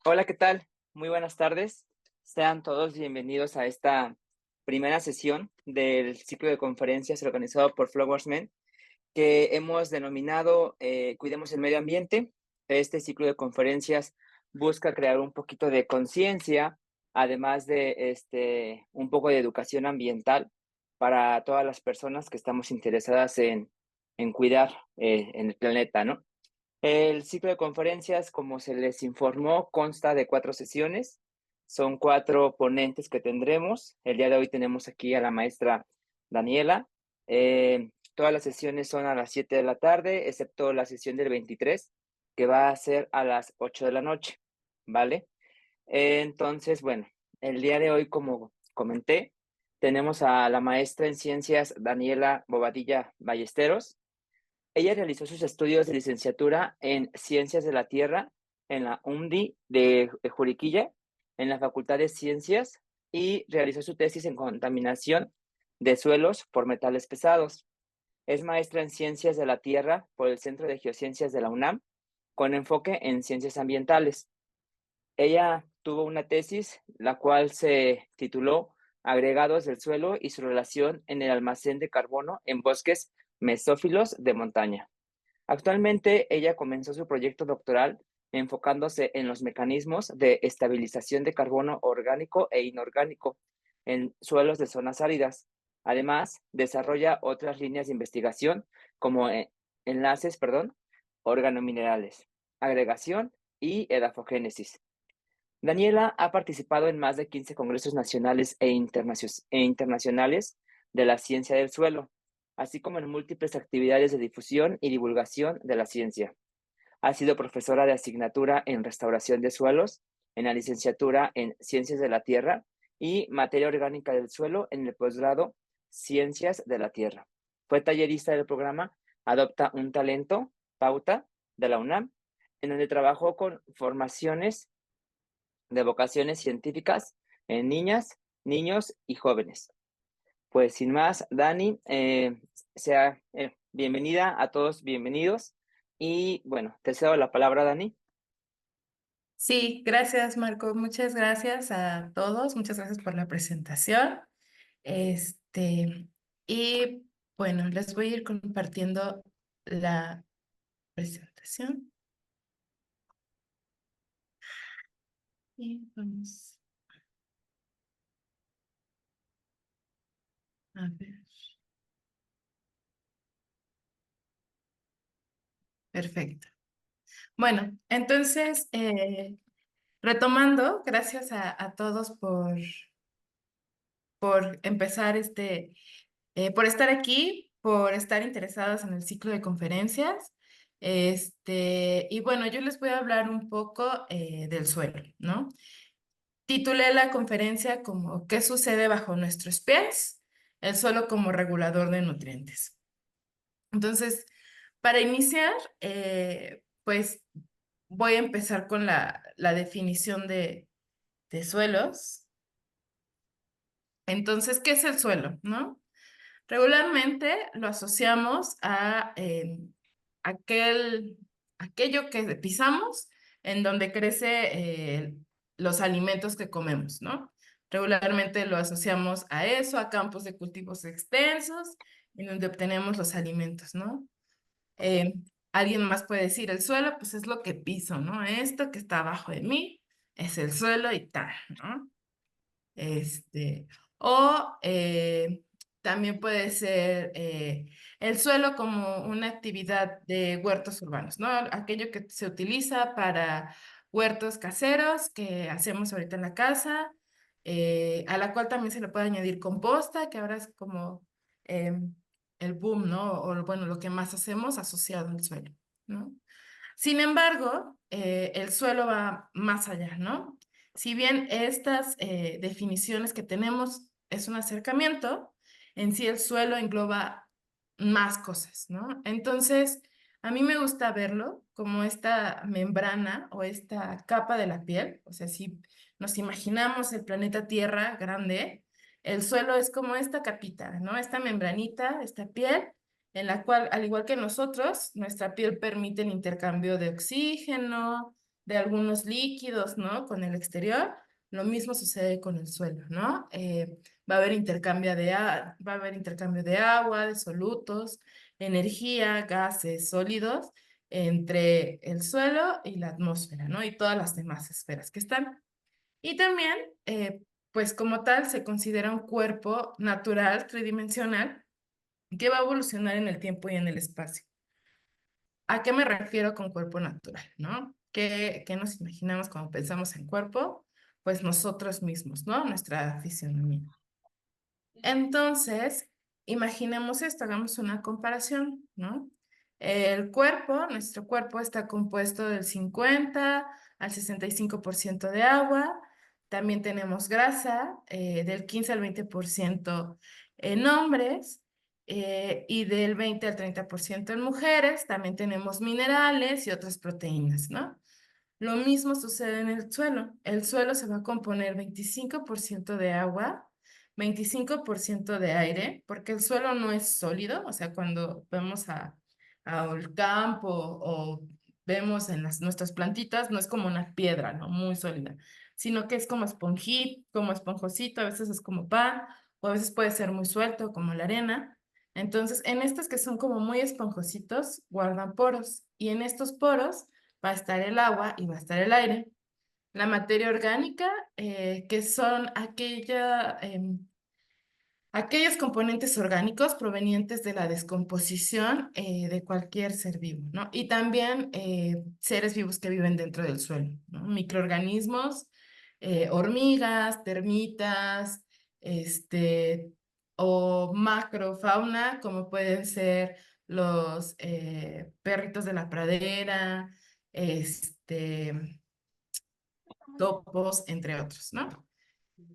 Hola, ¿qué tal? Muy buenas tardes. Sean todos bienvenidos a esta primera sesión del ciclo de conferencias organizado por Flowersmen, que hemos denominado Cuidemos el Medio Ambiente. Este ciclo de conferencias busca crear un poquito de conciencia, además de un poco de educación ambiental para todas las personas que estamos interesadas en cuidar en el planeta, ¿no? El ciclo de conferencias, como se les informó, consta de 4 sesiones. Son 4 ponentes que tendremos. El día de hoy tenemos aquí a la maestra Daniela. Todas las sesiones son a las 7 de la tarde, excepto la sesión del 23, que va a ser a las 8 de la noche, ¿vale? Entonces, bueno, el día de hoy, como comenté, tenemos a la maestra en ciencias Daniela Bobadilla Ballesteros. Ella realizó sus estudios de licenciatura en Ciencias de la Tierra en la UNDI de Juriquilla, en la Facultad de Ciencias, y realizó su tesis en contaminación de suelos por metales pesados. Es maestra en Ciencias de la Tierra por el Centro de Geociencias de la UNAM, con enfoque en ciencias ambientales. Ella tuvo una tesis, la cual se tituló Agregados del suelo y su relación en el almacén de carbono en bosques mesófilos de montaña. Actualmente, ella comenzó su proyecto doctoral enfocándose en los mecanismos de estabilización de carbono orgánico e inorgánico en suelos de zonas áridas. Además, desarrolla otras líneas de investigación como organominerales, agregación y edafogénesis. Daniela ha participado en más de 15 congresos nacionales e internacionales de la ciencia del suelo, así como en múltiples actividades de difusión y divulgación de la ciencia. Ha sido profesora de asignatura en restauración de suelos, en la licenciatura en Ciencias de la Tierra y Materia Orgánica del Suelo en el posgrado Ciencias de la Tierra. Fue tallerista del programa Adopta un Talento, Pauta, de la UNAM, en donde trabajó con formaciones de vocaciones científicas en niñas, niños y jóvenes. Pues sin más, Dani, sea bienvenida a todos, bienvenidos. Y bueno, te cedo la palabra, Dani. Sí, gracias, Marco. Muchas gracias a todos. Muchas gracias por la presentación. Este, y bueno, les voy a ir compartiendo la presentación. Y vamos a ver. Perfecto. Bueno, entonces, retomando, gracias a todos por empezar por estar aquí, por estar interesados en el ciclo de conferencias. Y bueno, yo les voy a hablar un poco del suelo, ¿no? Titulé la conferencia como ¿Qué sucede bajo nuestros pies? El suelo como regulador de nutrientes. Entonces, para iniciar, pues voy a empezar con la definición de suelos. Entonces, ¿qué es el suelo, no? Regularmente lo asociamos a aquel, aquello que pisamos en donde crece los alimentos que comemos, ¿no? Regularmente lo asociamos a eso, a campos de cultivos extensos, en donde obtenemos los alimentos, ¿no? Eh, Alguien más puede decir, el suelo, pues es lo que piso, ¿no? Esto que está abajo de mí es el suelo y tal, ¿no? Este, o también puede ser el suelo como una actividad de huertos urbanos, ¿no? Aquello que se utiliza para huertos caseros que hacemos ahorita en la casa, a la cual también se le puede añadir composta, que ahora es como el boom, ¿no? O bueno, lo que más hacemos asociado al suelo, ¿no? Sin embargo, el suelo va más allá, ¿no? Si bien estas definiciones que tenemos es un acercamiento, en sí el suelo engloba más cosas, ¿no? Entonces, a mí me gusta verlo como esta membrana o esta capa de la piel, o sea, si nos imaginamos el planeta Tierra grande, el suelo es como esta capita, ¿no? Esta membranita, esta piel en la cual, al igual que nosotros, nuestra piel permite el intercambio de oxígeno, de algunos líquidos, ¿no? Con el exterior, lo mismo sucede con el suelo, ¿no? Va a haber va a haber intercambio de agua, de solutos, energía, gases, sólidos entre el suelo y la atmósfera, ¿no? Y todas las demás esferas que están. Y también, pues como tal, se considera un cuerpo natural, tridimensional, que va a evolucionar en el tiempo y en el espacio. ¿A qué me refiero con cuerpo natural, no? ¿Qué nos imaginamos cuando pensamos en cuerpo? Pues nosotros mismos, ¿no? Nuestra fisionomía. Entonces, imaginemos esto, hagamos una comparación, ¿no? Nuestro cuerpo está compuesto del 50 al 65% de agua, también tenemos grasa, del 15 al 20% en hombres, y del 20 al 30% en mujeres, también tenemos minerales y otras proteínas, ¿no? Lo mismo sucede en el suelo. El suelo se va a componer 25% de agua, 25% de aire, porque el suelo no es sólido, o sea, cuando vemos a el campo o vemos en nuestras plantitas, no es como una piedra, ¿no? Muy sólida, sino que es como esponjito, como esponjosito, a veces es como pan, o a veces puede ser muy suelto, como la arena. Entonces, en estos que son como muy esponjositos, guardan poros, y en estos poros va a estar el agua y va a estar el aire. La materia orgánica, que son aquellos componentes orgánicos provenientes de la descomposición de cualquier ser vivo, ¿no? Y también seres vivos que viven dentro del suelo, ¿no? Microorganismos, hormigas, termitas, este, o macrofauna, como pueden ser los perritos de la pradera, este, topos, entre otros, ¿no?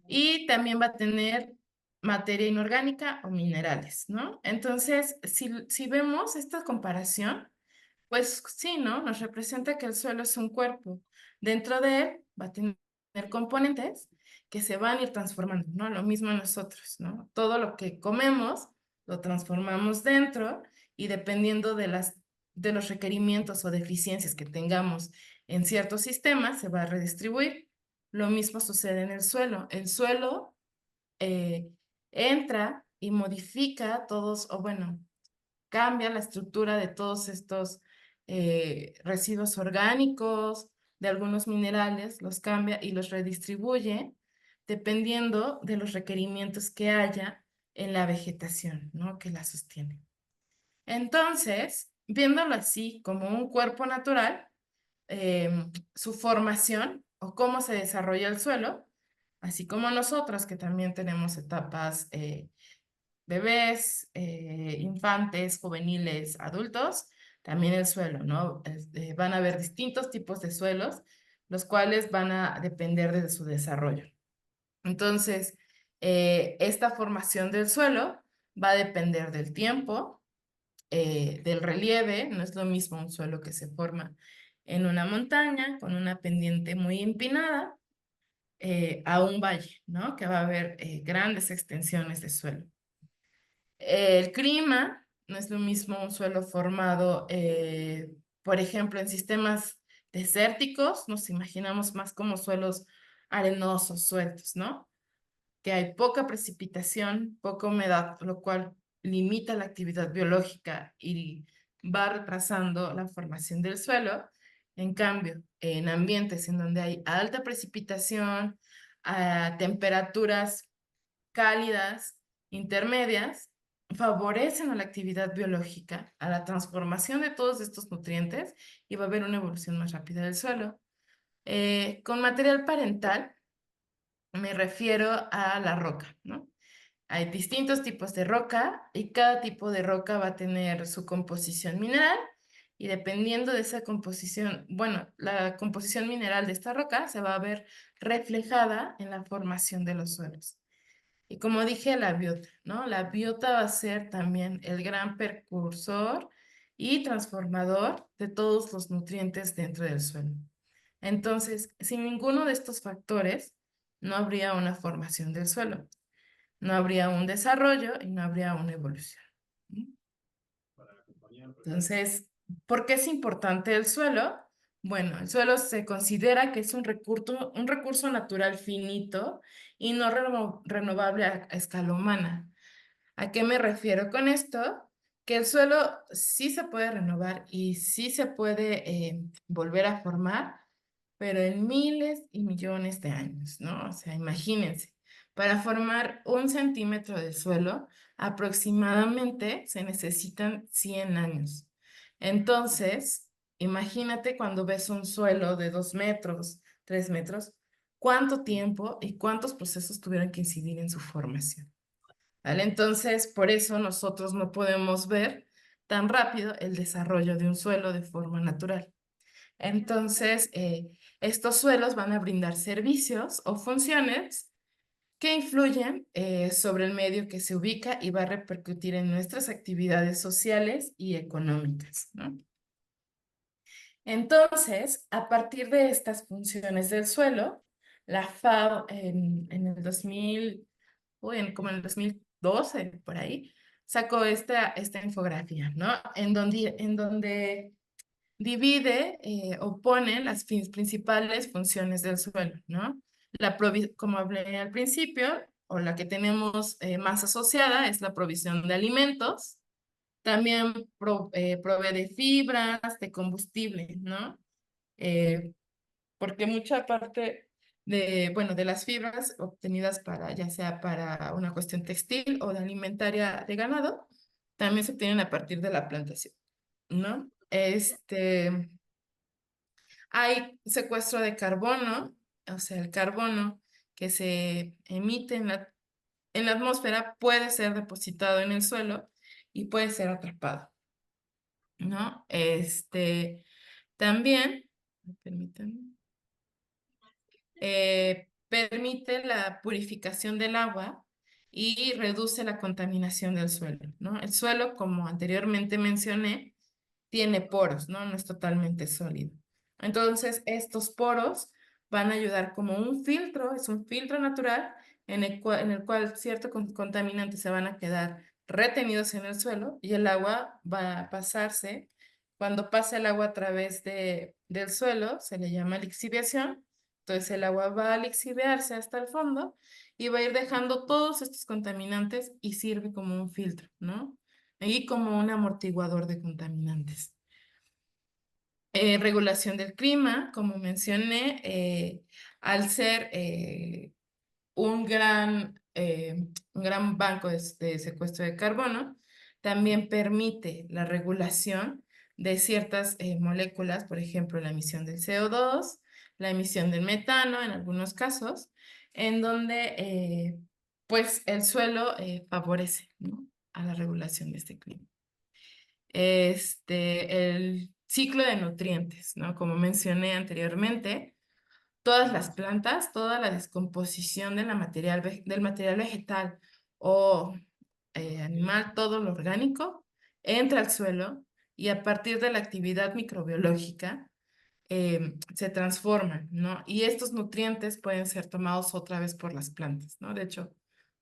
Y también va a tener materia inorgánica o minerales, ¿no? Entonces, si vemos esta comparación, pues sí, ¿no? Nos representa que el suelo es un cuerpo. Dentro de él va a tener componentes que se van a ir transformando, ¿no? Lo mismo nosotros, ¿no? Todo lo que comemos lo transformamos dentro y dependiendo de los requerimientos o deficiencias que tengamos en ciertos sistemas, se va a redistribuir. Lo mismo sucede en el suelo. El suelo eh, entra y modifica todos, o bueno, cambia la estructura de todos estos residuos orgánicos, de algunos minerales, los cambia y los redistribuye dependiendo de los requerimientos que haya en la vegetación, ¿no? Que la sostiene. Entonces, viéndolo así como un cuerpo natural, su formación o cómo se desarrolla el suelo, así como nosotros que también tenemos etapas bebés, infantes, juveniles, adultos, también el suelo, ¿no? Van a haber distintos tipos de suelos, los cuales van a depender de su desarrollo. Entonces, esta formación del suelo va a depender del tiempo, del relieve, no es lo mismo un suelo que se forma en una montaña con una pendiente muy empinada a un valle, ¿no? Que va a haber grandes extensiones de suelo. El clima no es lo mismo un suelo formado, por ejemplo, en sistemas desérticos, nos imaginamos más como suelos arenosos, sueltos, ¿no? Que hay poca precipitación, poca humedad, lo cual limita la actividad biológica y va retrasando la formación del suelo. En cambio, en ambientes en donde hay alta precipitación, a temperaturas cálidas, intermedias, favorecen a la actividad biológica, a la transformación de todos estos nutrientes y va a haber una evolución más rápida del suelo. Con material parental me refiero a la roca, ¿no? Hay distintos tipos de roca y cada tipo de roca va a tener su composición mineral y dependiendo de esa composición, bueno, la composición mineral de esta roca se va a ver reflejada en la formación de los suelos. Y como dije, la biota, ¿no? La biota va a ser también el gran precursor y transformador de todos los nutrientes dentro del suelo. Entonces, sin ninguno de estos factores, no habría una formación del suelo, no habría un desarrollo y no habría una evolución. ¿Mm? Entonces, ¿por qué es importante el suelo? Bueno, el suelo se considera que es un recurso natural finito y no renovable a escala humana. ¿A qué me refiero con esto? Que el suelo sí se puede renovar y sí se puede volver a formar, pero en miles y millones de años, ¿no? O sea, imagínense, para formar 1 centímetro de suelo, aproximadamente se necesitan 100 años. Entonces, imagínate cuando ves un suelo de 2 metros, 3 metros, cuánto tiempo y cuántos procesos tuvieron que incidir en su formación. ¿Vale? Entonces, por eso nosotros no podemos ver tan rápido el desarrollo de un suelo de forma natural. Entonces, estos suelos van a brindar servicios o funciones que influyen sobre el medio que se ubica y va a repercutir en nuestras actividades sociales y económicas, ¿no? Entonces, a partir de estas funciones del suelo, la FAO en el 2000, como en el 2012, por ahí, sacó esta infografía, ¿no? En donde divide o pone las principales funciones del suelo, ¿no? Como hablé al principio, o la que tenemos más asociada es la provisión de alimentos, también provee de fibras, de combustible, ¿no? Eh, Porque mucha parte bueno, de las fibras obtenidas ya sea para una cuestión textil o de alimentaria de ganado, también se obtienen a partir de la plantación, ¿no? Hay secuestro de carbono, o sea, el carbono que se emite en la atmósfera puede ser depositado en el suelo y puede ser atrapado, ¿no? También, permítanme, permite la purificación del agua y reduce la contaminación del suelo, ¿no? El suelo, como anteriormente mencioné, tiene poros, ¿no? No es totalmente sólido. Entonces, estos poros van a ayudar como un filtro, es un filtro natural en el cual ciertos contaminantes se van a quedar retenidos en el suelo y el agua va a pasarse. Cuando pasa el agua a través del suelo, se le llama lixiviación. Entonces, el agua va a lixiviarse hasta el fondo y va a ir dejando todos estos contaminantes y sirve como un filtro, ¿no? Y como un amortiguador de contaminantes. Regulación del clima, como mencioné, al ser un gran banco de secuestro de carbono, también permite la regulación de ciertas moléculas, por ejemplo, la emisión del CO2, la emisión del metano en algunos casos, en donde pues el suelo favorece, ¿no?, a la regulación de este clima. El ciclo de nutrientes, ¿no? Como mencioné anteriormente, todas las plantas, toda la descomposición del material vegetal o animal, todo lo orgánico, entra al suelo y a partir de la actividad microbiológica se transforman, ¿no? Y estos nutrientes pueden ser tomados otra vez por las plantas, ¿no? De hecho,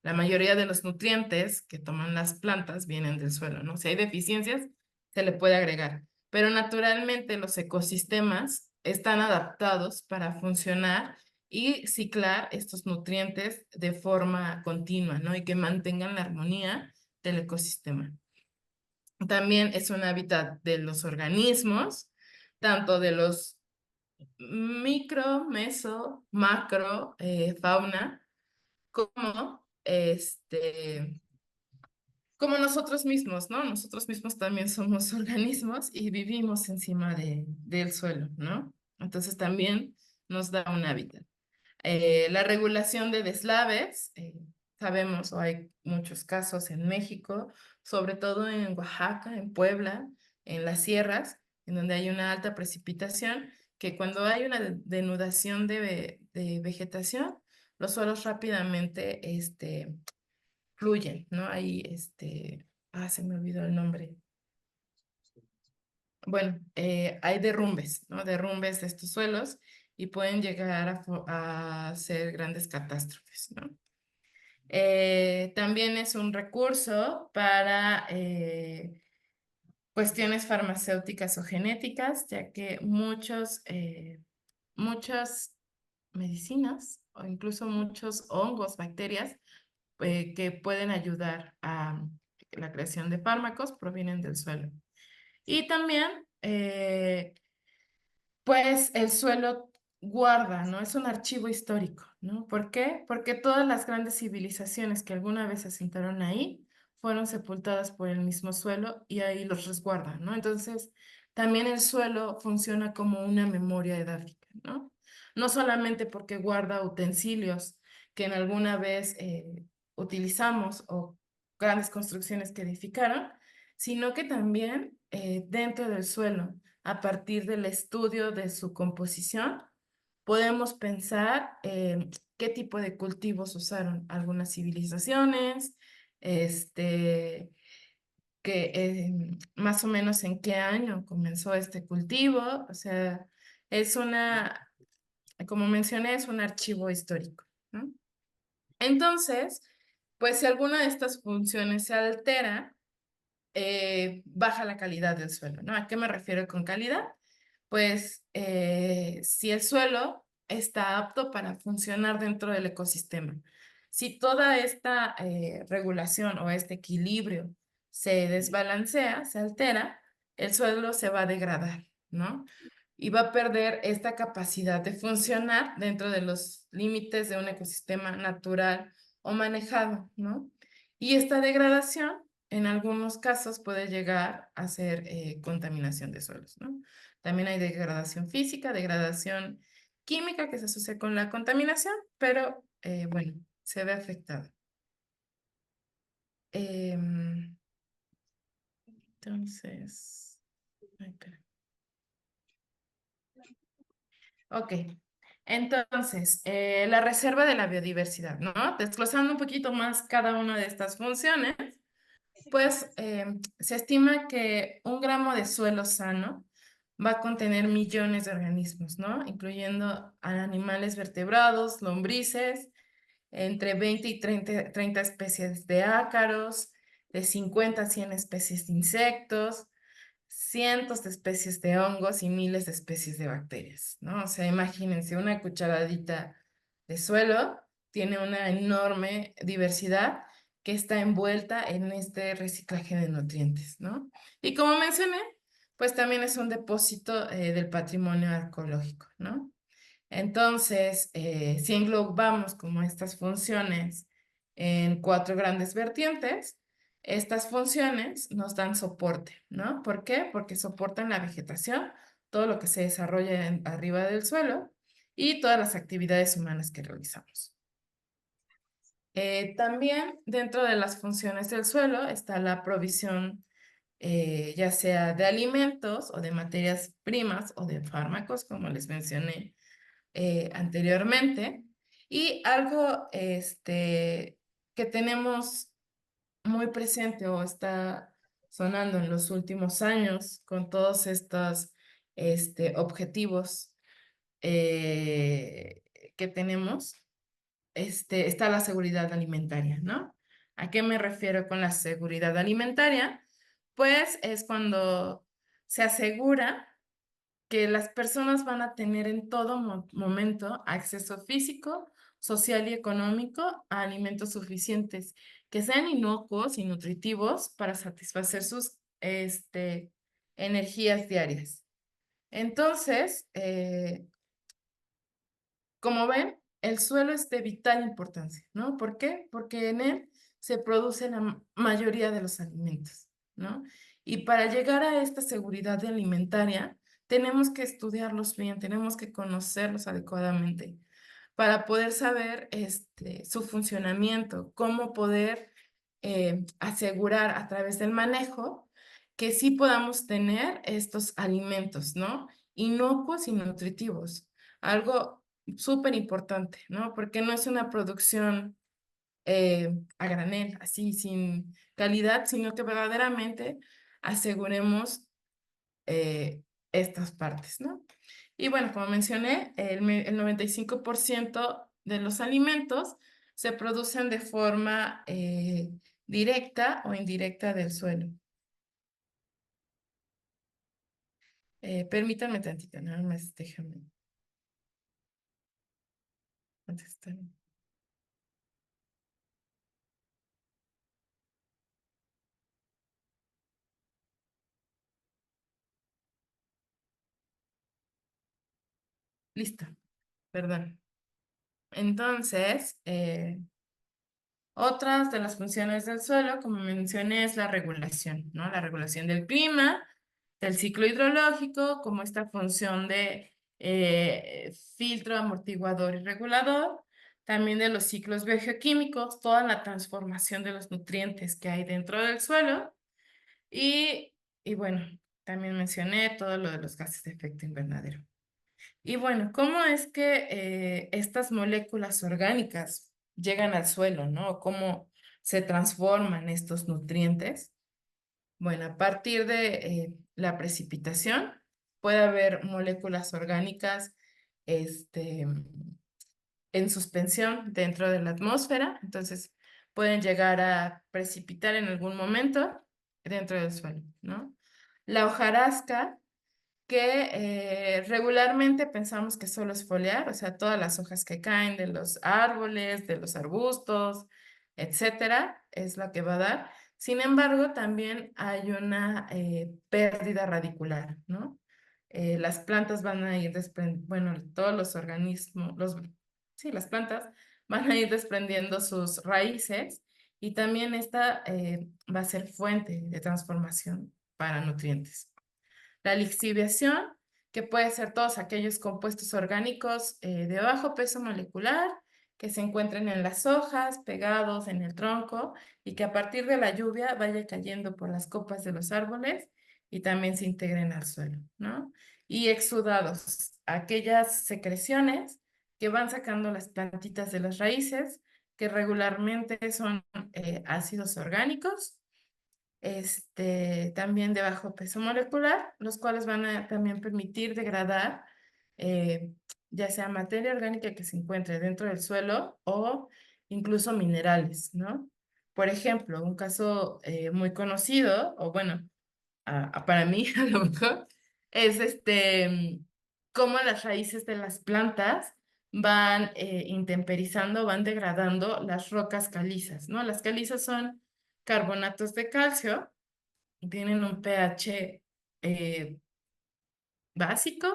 la mayoría de los nutrientes que toman las plantas vienen del suelo, ¿no? Si hay deficiencias, se le puede agregar, pero naturalmente los ecosistemas están adaptados para funcionar y ciclar estos nutrientes de forma continua, ¿no? Y que mantengan la armonía del ecosistema. También es un hábitat de los organismos, tanto de los micro, meso, macro, fauna, como como nosotros mismos, ¿no? Nosotros mismos también somos organismos y vivimos encima del suelo, ¿no? Entonces también nos da un hábitat. La regulación de deslaves, sabemos, o hay muchos casos en México, sobre todo en Oaxaca, en Puebla, en las sierras, en donde hay una alta precipitación, que cuando hay una denudación de vegetación, los suelos rápidamente fluyen, ¿no? Ahí, se me olvidó el nombre. Bueno, hay derrumbes, ¿no? Derrumbes de estos suelos y pueden llegar a ser grandes catástrofes, ¿no? También es un recurso para cuestiones farmacéuticas o genéticas, ya que muchas medicinas o incluso muchos hongos, bacterias, que pueden ayudar a la creación de fármacos provienen del suelo. Y también, pues el suelo guarda, ¿no? Es un archivo histórico, ¿no? ¿Por qué? Porque todas las grandes civilizaciones que alguna vez se asentaron ahí fueron sepultadas por el mismo suelo y ahí los resguarda, ¿no? Entonces, también el suelo funciona como una memoria edáfica, ¿no? No solamente porque guarda utensilios que en alguna vez utilizamos o grandes construcciones que edificaron, sino que también dentro del suelo a partir del estudio de su composición, podemos pensar qué tipo de cultivos usaron algunas civilizaciones, este, más o menos en qué año comenzó este cultivo. O sea, es como mencioné, es un archivo histórico, ¿no? Entonces, pues si alguna de estas funciones se altera, baja la calidad del suelo, ¿no? ¿A qué me refiero con calidad? Pues si el suelo está apto para funcionar dentro del ecosistema, si toda esta regulación o este equilibrio se desbalancea, se altera, el suelo se va a degradar, ¿no? Y va a perder esta capacidad de funcionar dentro de los límites de un ecosistema natural o manejado, ¿no? Y esta degradación en algunos casos puede llegar a ser contaminación de suelos, ¿no? También hay degradación física, degradación química que se asocia con la contaminación, pero bueno, se ve afectada. Em, entonces, ay, espera. Ok, entonces, la reserva de la biodiversidad, ¿no? Desglosando un poquito más cada una de estas funciones, pues se estima que 1 gramo de suelo sano va a contener millones de organismos, ¿no? Incluyendo a animales vertebrados, lombrices, entre 20 y 30 especies de ácaros, de 50 a 100 especies de insectos, cientos de especies de hongos y miles de especies de bacterias, ¿no? O sea, imagínense, una cucharadita de suelo tiene una enorme diversidad que está envuelta en este reciclaje de nutrientes, ¿no? Y como mencioné, pues también es un depósito del patrimonio arqueológico, ¿no? Entonces, si englobamos como estas funciones en 4 grandes vertientes, estas funciones nos dan soporte, ¿no? ¿Por qué? Porque soportan la vegetación, todo lo que se desarrolla arriba del suelo y todas las actividades humanas que realizamos. También dentro de las funciones del suelo está la provisión, ya sea de alimentos o de materias primas o de fármacos, como les mencioné anteriormente. Y algo que tenemos muy presente o está sonando en los últimos años con todos estos objetivos eh, que tenemos, está la seguridad alimentaria, ¿no? ¿A qué me refiero con la seguridad alimentaria? Pues es cuando se asegura que las personas van a tener en todo momento acceso físico, social y económico a alimentos suficientes, que sean inocuos y nutritivos para satisfacer sus energías diarias. Entonces, como ven, el suelo es de vital importancia, ¿no? ¿Por qué? Porque en él se produce la mayoría de los alimentos, ¿no? Y para llegar a esta seguridad alimentaria, tenemos que estudiarlos bien, tenemos que conocerlos adecuadamente para poder saber su funcionamiento, cómo poder asegurar a través del manejo que sí podamos tener estos alimentos, ¿no? Inocuos y nutritivos. Algo súper importante, ¿no? Porque no es una producción a granel, así, sin calidad, sino que verdaderamente aseguremos estas partes, ¿no? Y bueno, como mencioné, el 95% de los alimentos se producen de forma directa o indirecta del suelo. Permítanme tantito, nada más déjame contestar. Listo, perdón. Entonces, otras de las funciones del suelo, como mencioné, es la regulación, ¿no? La regulación del clima, del ciclo hidrológico, como esta función de filtro, amortiguador y regulador, también de los ciclos biogeoquímicos, toda la transformación de los nutrientes que hay dentro del suelo y, y bueno, también mencioné todo lo de los gases de efecto invernadero. Y bueno, ¿cómo es que estas moléculas orgánicas llegan al suelo, ¿no? ¿Cómo se transforman estos nutrientes? Bueno, a partir de la precipitación puede haber moléculas orgánicas este, en suspensión dentro de la atmósfera, entonces pueden llegar a precipitar en algún momento dentro del suelo, ¿no? La hojarasca que regularmente pensamos que solo es foliar, o sea, todas las hojas que caen de los árboles, de los arbustos, etcétera, es la que va a dar. Sin embargo, también hay una pérdida radicular, ¿no? Las plantas van a ir desprendiendo, bueno, todos los organismos, sí, las plantas van a ir desprendiendo sus raíces y también esta va a ser fuente de transformación para nutrientes. La lixiviación, que puede ser todos aquellos compuestos orgánicos de bajo peso molecular que se encuentren en las hojas, pegados en el tronco y que a partir de la lluvia vaya cayendo por las copas de los árboles y también se integren al suelo, ¿no? Y exudados, aquellas secreciones que van sacando las plantitas de las raíces, que regularmente son ácidos orgánicos también de bajo peso molecular, los cuales van a también permitir degradar eh, ya sea materia orgánica que se encuentre dentro del suelo o incluso minerales, ¿no? Por ejemplo, un caso muy conocido, o bueno, para mí a lo mejor, es cómo las raíces de las plantas van intemperizando, van degradando las rocas calizas, ¿no? Las calizas son carbonatos de calcio, tienen un pH eh, básico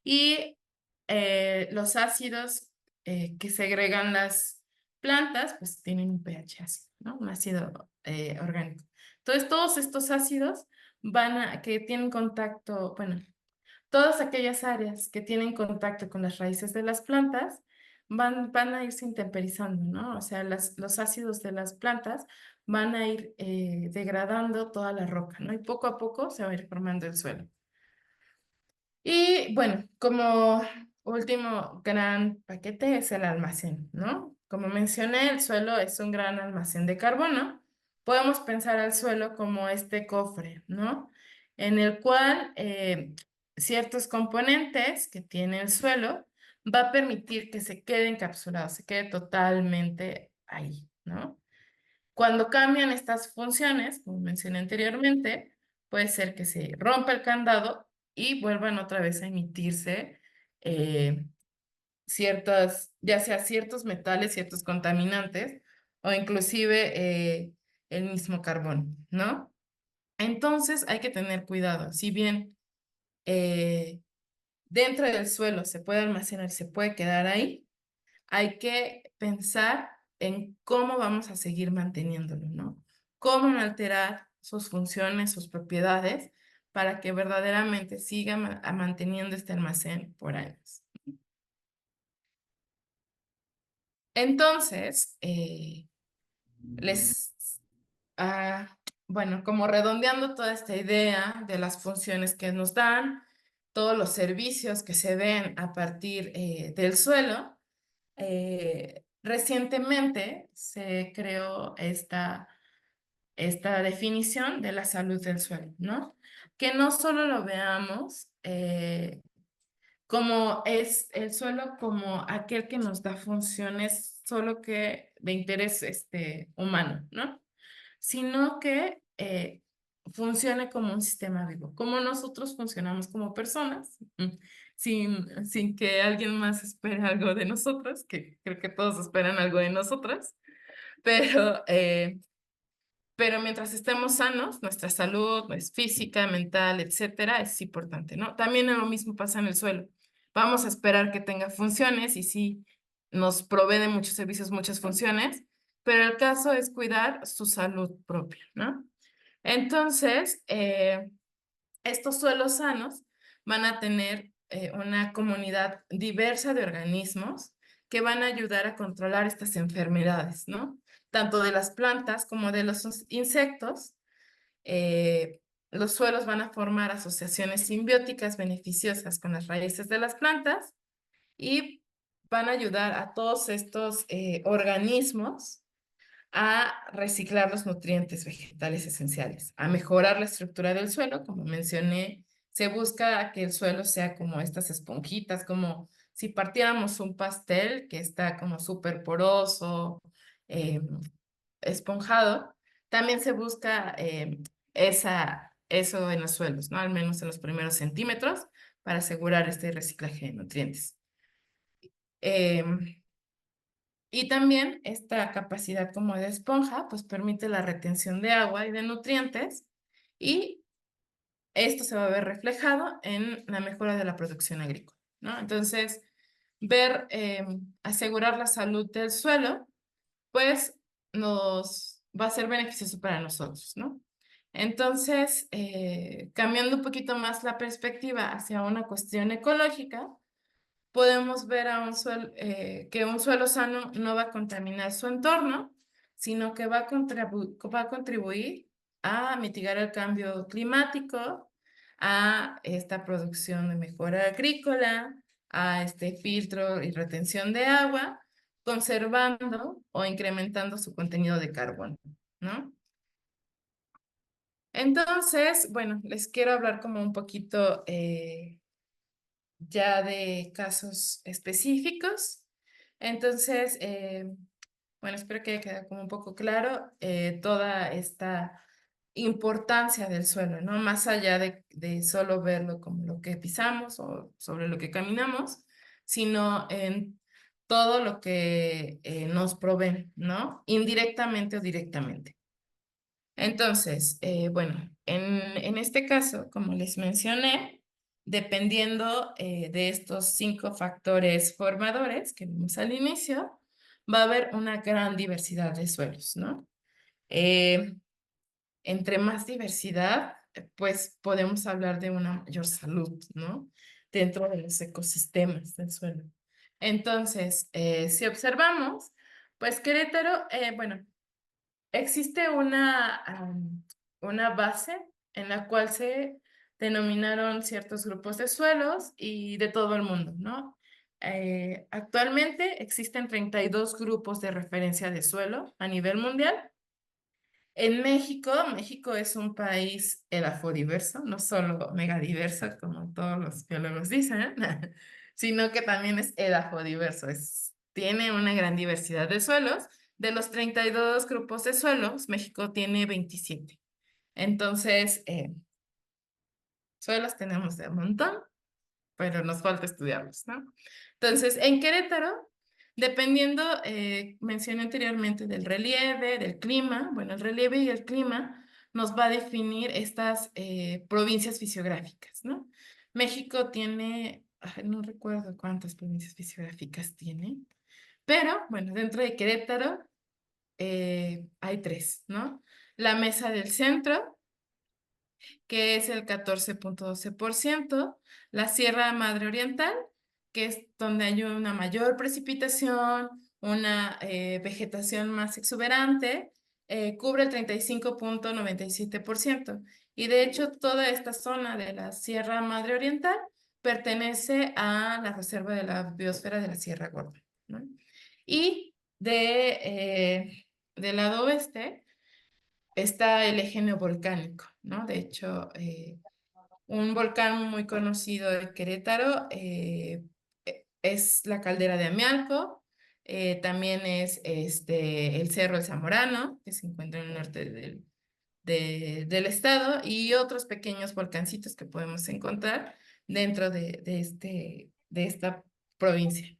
y los ácidos que segregan las plantas, pues tienen un pH ácido, ¿no? Un ácido orgánico. Entonces, todos estos ácidos que tienen contacto, bueno, todas aquellas áreas que tienen contacto con las raíces de las plantas van a irse intemperizando, ¿no? O sea, los ácidos de las plantas van a ir degradando toda la roca, ¿no? Y poco a poco se va a ir formando el suelo. Y bueno, como último gran paquete es el almacén, ¿no? Como mencioné, el suelo es un gran almacén de carbono. Podemos pensar al suelo como este cofre, ¿no? En el cual ciertos componentes que tiene el suelo va a permitir que se quede encapsulado, se quede totalmente ahí, ¿no? Cuando cambian estas funciones, como mencioné anteriormente, puede ser que se rompa el candado y vuelvan otra vez a emitirse eh, ya sea ciertos metales, ciertos contaminantes o inclusive el mismo carbón, ¿no? Entonces hay que tener cuidado. Si bien eh, dentro del suelo se puede almacenar, se puede quedar ahí, hay que pensar en cómo vamos a seguir manteniéndolo, ¿no? Cómo no alterar sus funciones, sus propiedades, para que verdaderamente siga manteniendo este almacén por años. Entonces, les, ah, bueno, como redondeando toda esta idea de las funciones que nos dan, todos los servicios que se ven a partir del suelo, recientemente se creó esta definición de la salud del suelo, ¿no? Que no solo lo veamos como es el suelo como aquel que nos da funciones solo que de interés humano, ¿no? Sino que funcione como un sistema vivo, como nosotros funcionamos como personas, sin que alguien más espere algo de nosotros, que creo que todos esperan algo de nosotras, pero, eh, pero mientras estemos sanos, nuestra salud, pues, física, mental, etcétera, es importante, ¿no? También lo mismo pasa en el suelo. Vamos a esperar que tenga funciones y sí nos provee de muchos servicios, muchas funciones, pero el caso es cuidar su salud propia, ¿no? Entonces, estos suelos sanos van a tener una comunidad diversa de organismos que van a ayudar a controlar estas enfermedades, ¿no? Tanto de las plantas como de los insectos. eh, los suelos van a formar asociaciones simbióticas beneficiosas con las raíces de las plantas y van a ayudar a todos estos organismos a reciclar los nutrientes vegetales esenciales, a mejorar la estructura del suelo, como mencioné, se busca que el suelo sea como estas esponjitas, como si partiéramos un pastel que está como súper poroso, eh, esponjado, también se busca eso en los suelos, ¿no? Al menos en los primeros centímetros, para asegurar este reciclaje de nutrientes. Em, y también esta capacidad como de esponja, pues permite la retención de agua y de nutrientes y esto se va a ver reflejado en la mejora de la producción agrícola, ¿no? Entonces, asegurar la salud del suelo, pues nos va a ser beneficioso para nosotros, ¿no? Entonces, cambiando un poquito más la perspectiva hacia una cuestión ecológica, podemos ver que un suelo sano no va a contaminar su entorno, sino que va a contribuir a mitigar el cambio climático, a esta producción de mejora agrícola, a este filtro y retención de agua, conservando o incrementando su contenido de carbono, ¿no? Entonces, bueno, les quiero hablar como un poquito ya de casos específicos. Entonces, bueno, espero que haya quedado como un poco claro toda esta importancia del suelo, ¿no? Más allá de solo verlo como lo que pisamos o sobre lo que caminamos, sino en todo lo que nos proveen, ¿no? Indirectamente o directamente. Entonces, bueno, en este caso, como les mencioné, dependiendo de estos 5 factores formadores que vimos al inicio, va a haber una gran diversidad de suelos, ¿no? Eh, Entre más diversidad, pues podemos hablar de una mayor salud, ¿no? Dentro de los ecosistemas del suelo. Entonces, si observamos, pues Querétaro, bueno, existe una base en la cual se denominaron ciertos grupos de suelos y de todo el mundo, ¿no? Actualmente existen 32 grupos de referencia de suelo a nivel mundial. En México, México es un país edafodiverso, no solo megadiverso, como todos los biólogos dicen, sino que también es edafodiverso, tiene una gran diversidad de suelos. De los 32 grupos de suelos, México tiene 27. Entonces, suelos tenemos de un montón, pero nos falta estudiarlos, ¿no? Entonces, en Querétaro, dependiendo, mencioné anteriormente del relieve, del clima, bueno, el relieve y el clima nos va a definir estas provincias fisiográficas, ¿no? México tiene, ay, no recuerdo cuántas provincias fisiográficas tiene, pero bueno, dentro de Querétaro hay 3, ¿no? La Mesa del Centro, que es el 14,12%, la Sierra Madre Oriental, que es donde hay una mayor precipitación, una vegetación más exuberante, cubre el 35,97%. Y de hecho, toda esta zona de la Sierra Madre Oriental pertenece a la Reserva de la Biosfera de la Sierra Gorda, ¿no? Y del lado oeste está el eje neovolcánico, ¿no? De hecho, un volcán muy conocido de Querétaro es la caldera de Amialco, también es el Cerro El Zamorano, que se encuentra en el norte del estado y otros pequeños volcancitos que podemos encontrar dentro de esta provincia,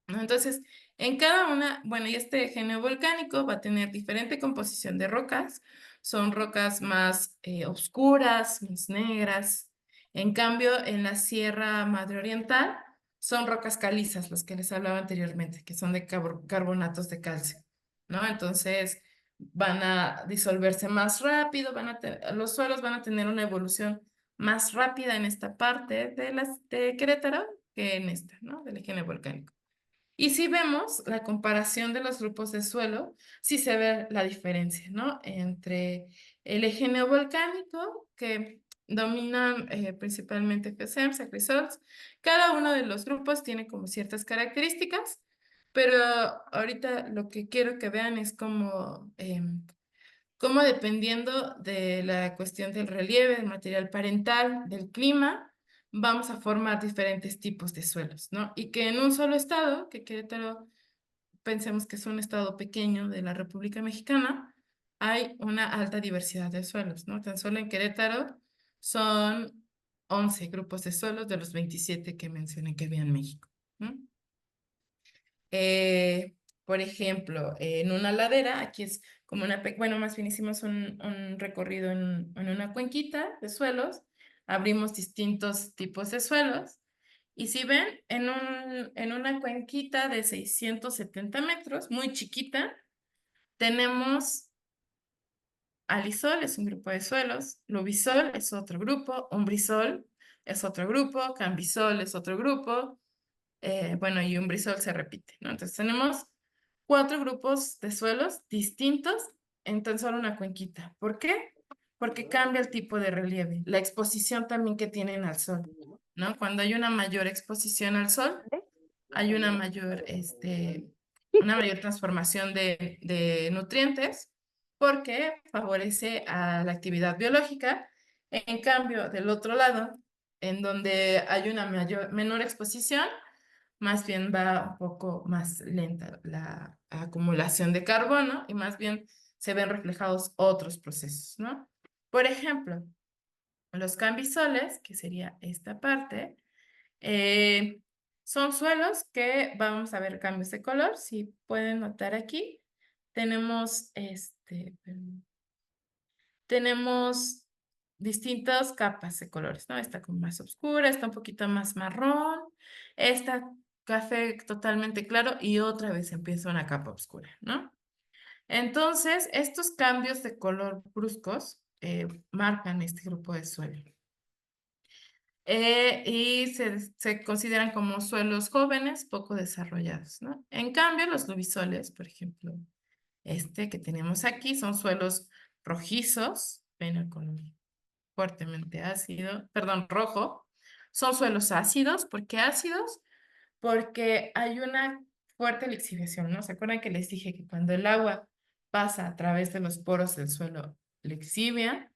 ¿no? Entonces, en cada una, bueno, y este genio volcánico va a tener diferente composición de rocas. Son rocas más oscuras, más negras. En cambio, en la Sierra Madre Oriental son rocas calizas, las que les hablaba anteriormente, que son de carbonatos de calcio, ¿no? Entonces, van a disolverse más rápido, los suelos van a tener una evolución más rápida en esta parte de Querétaro que en esta, ¿no? Del genio volcánico. Y si vemos la comparación de los grupos de suelo, sí se ve la diferencia, ¿no? Entre el eje neovolcánico, que dominan principalmente GESEM, Sacrisols. Cada uno de los grupos tiene como ciertas características, pero ahorita lo que quiero que vean es cómo dependiendo de la cuestión del relieve, del material parental, del clima, vamos a formar diferentes tipos de suelos, ¿no? Y que en un solo estado, que Querétaro, pensemos que es un estado pequeño de la República Mexicana, hay una alta diversidad de suelos, ¿no? Tan solo en Querétaro son 11 grupos de suelos de los 27 que mencioné que había en México, ¿no? Eh, por ejemplo, en una ladera, aquí es como bueno, más bien hicimos un recorrido en una cuenquita de suelos, abrimos distintos tipos de suelos, y si ven, en una cuenquita de 670 metros, muy chiquita, tenemos alisol, es un grupo de suelos, lubisol es otro grupo, umbrisol es otro grupo, cambisol es otro grupo, bueno, y un brisol se repite, ¿no? Entonces tenemos 4 grupos de suelos distintos en tan solo una cuenquita. ¿Por qué? Porque cambia el tipo de relieve, la exposición también que tienen al sol, ¿no? Cuando hay una mayor exposición al sol, hay una mayor transformación de nutrientes porque favorece a la actividad biológica. En cambio, del otro lado, en donde hay una menor exposición, más bien va un poco más lenta la acumulación de carbono y más bien se ven reflejados otros procesos, ¿no? Por ejemplo, los cambisoles, que sería esta parte, eh, son suelos que vamos a ver cambios de color. Si pueden notar aquí, tenemos tenemos distintas capas de colores, ¿no? Esta como más oscura, esta un poquito más marrón, esta café totalmente claro y otra vez empieza una capa oscura, ¿no? Entonces, estos cambios de color bruscos marcan este grupo de suelo. Y se consideran como suelos jóvenes, poco desarrollados, ¿no? En cambio, los lubisoles, por ejemplo, este que tenemos aquí, son suelos rojizos, ven el color fuertemente ácido, perdón, rojo. Son suelos ácidos. ¿Por qué ácidos? Porque hay una fuerte lixiviación, ¿no? ¿Se acuerdan que les dije que cuando el agua pasa a través de los poros del suelo lixivia,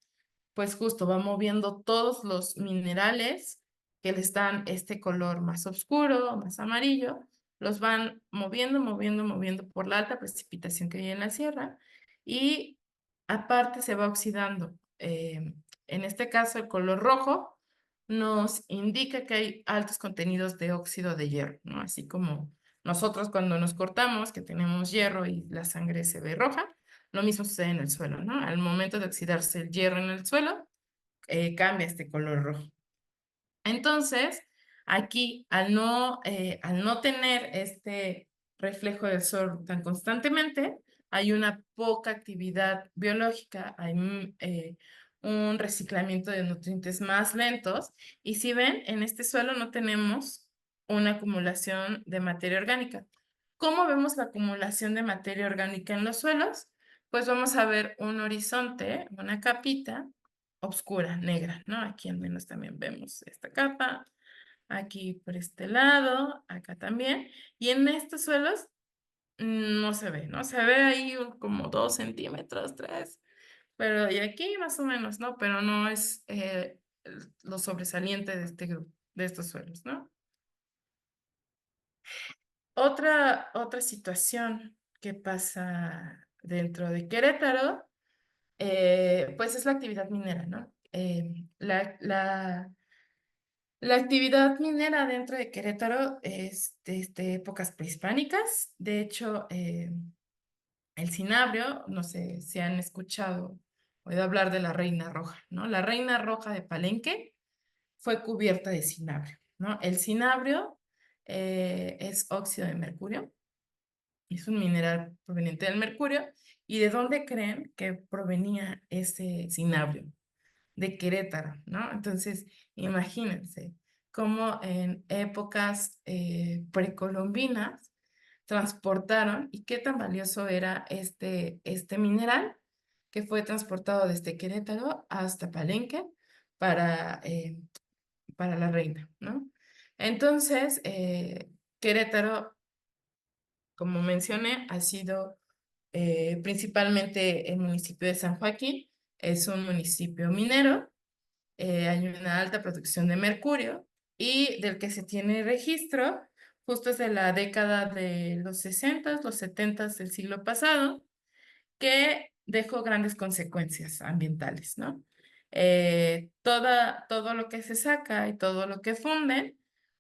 pues justo va moviendo todos los minerales que les dan este color más oscuro, más amarillo, los van moviendo, moviendo, moviendo por la alta precipitación que hay en la sierra y aparte se va oxidando. En este caso, el color rojo nos indica que hay altos contenidos de óxido de hierro, ¿no? Así como nosotros cuando nos cortamos, que tenemos hierro y la sangre se ve roja, lo mismo sucede en el suelo, ¿no? Al momento de oxidarse el hierro en el suelo, cambia este color rojo. Entonces, aquí, al no tener este reflejo del sol tan constantemente, hay una poca actividad biológica, hay un reciclamiento de nutrientes más lentos. Y si ven, en este suelo no tenemos una acumulación de materia orgánica. ¿Cómo vemos la acumulación de materia orgánica en los suelos? Pues vamos a ver un horizonte, una capita oscura, negra, ¿no? Aquí al menos también vemos esta capa, aquí por este lado, acá también. Y en estos suelos no se ve, ¿no? Se ve ahí como 2 centímetros, 3, pero y aquí más o menos, ¿no? Pero no es lo sobresaliente de este grupo, de estos suelos, ¿no? Otra situación que pasa dentro de Querétaro pues es la actividad minera, ¿no? La actividad minera dentro de Querétaro es desde épocas prehispánicas. De hecho, el cinabrio, no sé si han escuchado, oído hablar de la Reina Roja, ¿no? La Reina Roja de Palenque fue cubierta de cinabrio, ¿no? El cinabrio es óxido de mercurio, es un mineral proveniente del mercurio. ¿Y de dónde creen que provenía ese cinabrio? De Querétaro, ¿no? Entonces, imagínense cómo en épocas precolombinas transportaron y qué tan valioso era este mineral que fue transportado desde Querétaro hasta Palenque para, eh, para la reina, ¿no? Entonces, Querétaro, como mencioné, ha sido principalmente el municipio de San Joaquín, es un municipio minero. Hay una alta producción de mercurio y del que se tiene registro justo desde la década de los 60, los 70 del siglo pasado, que dejó grandes consecuencias ambientales, ¿no? Todo lo que se saca y todo lo que funden,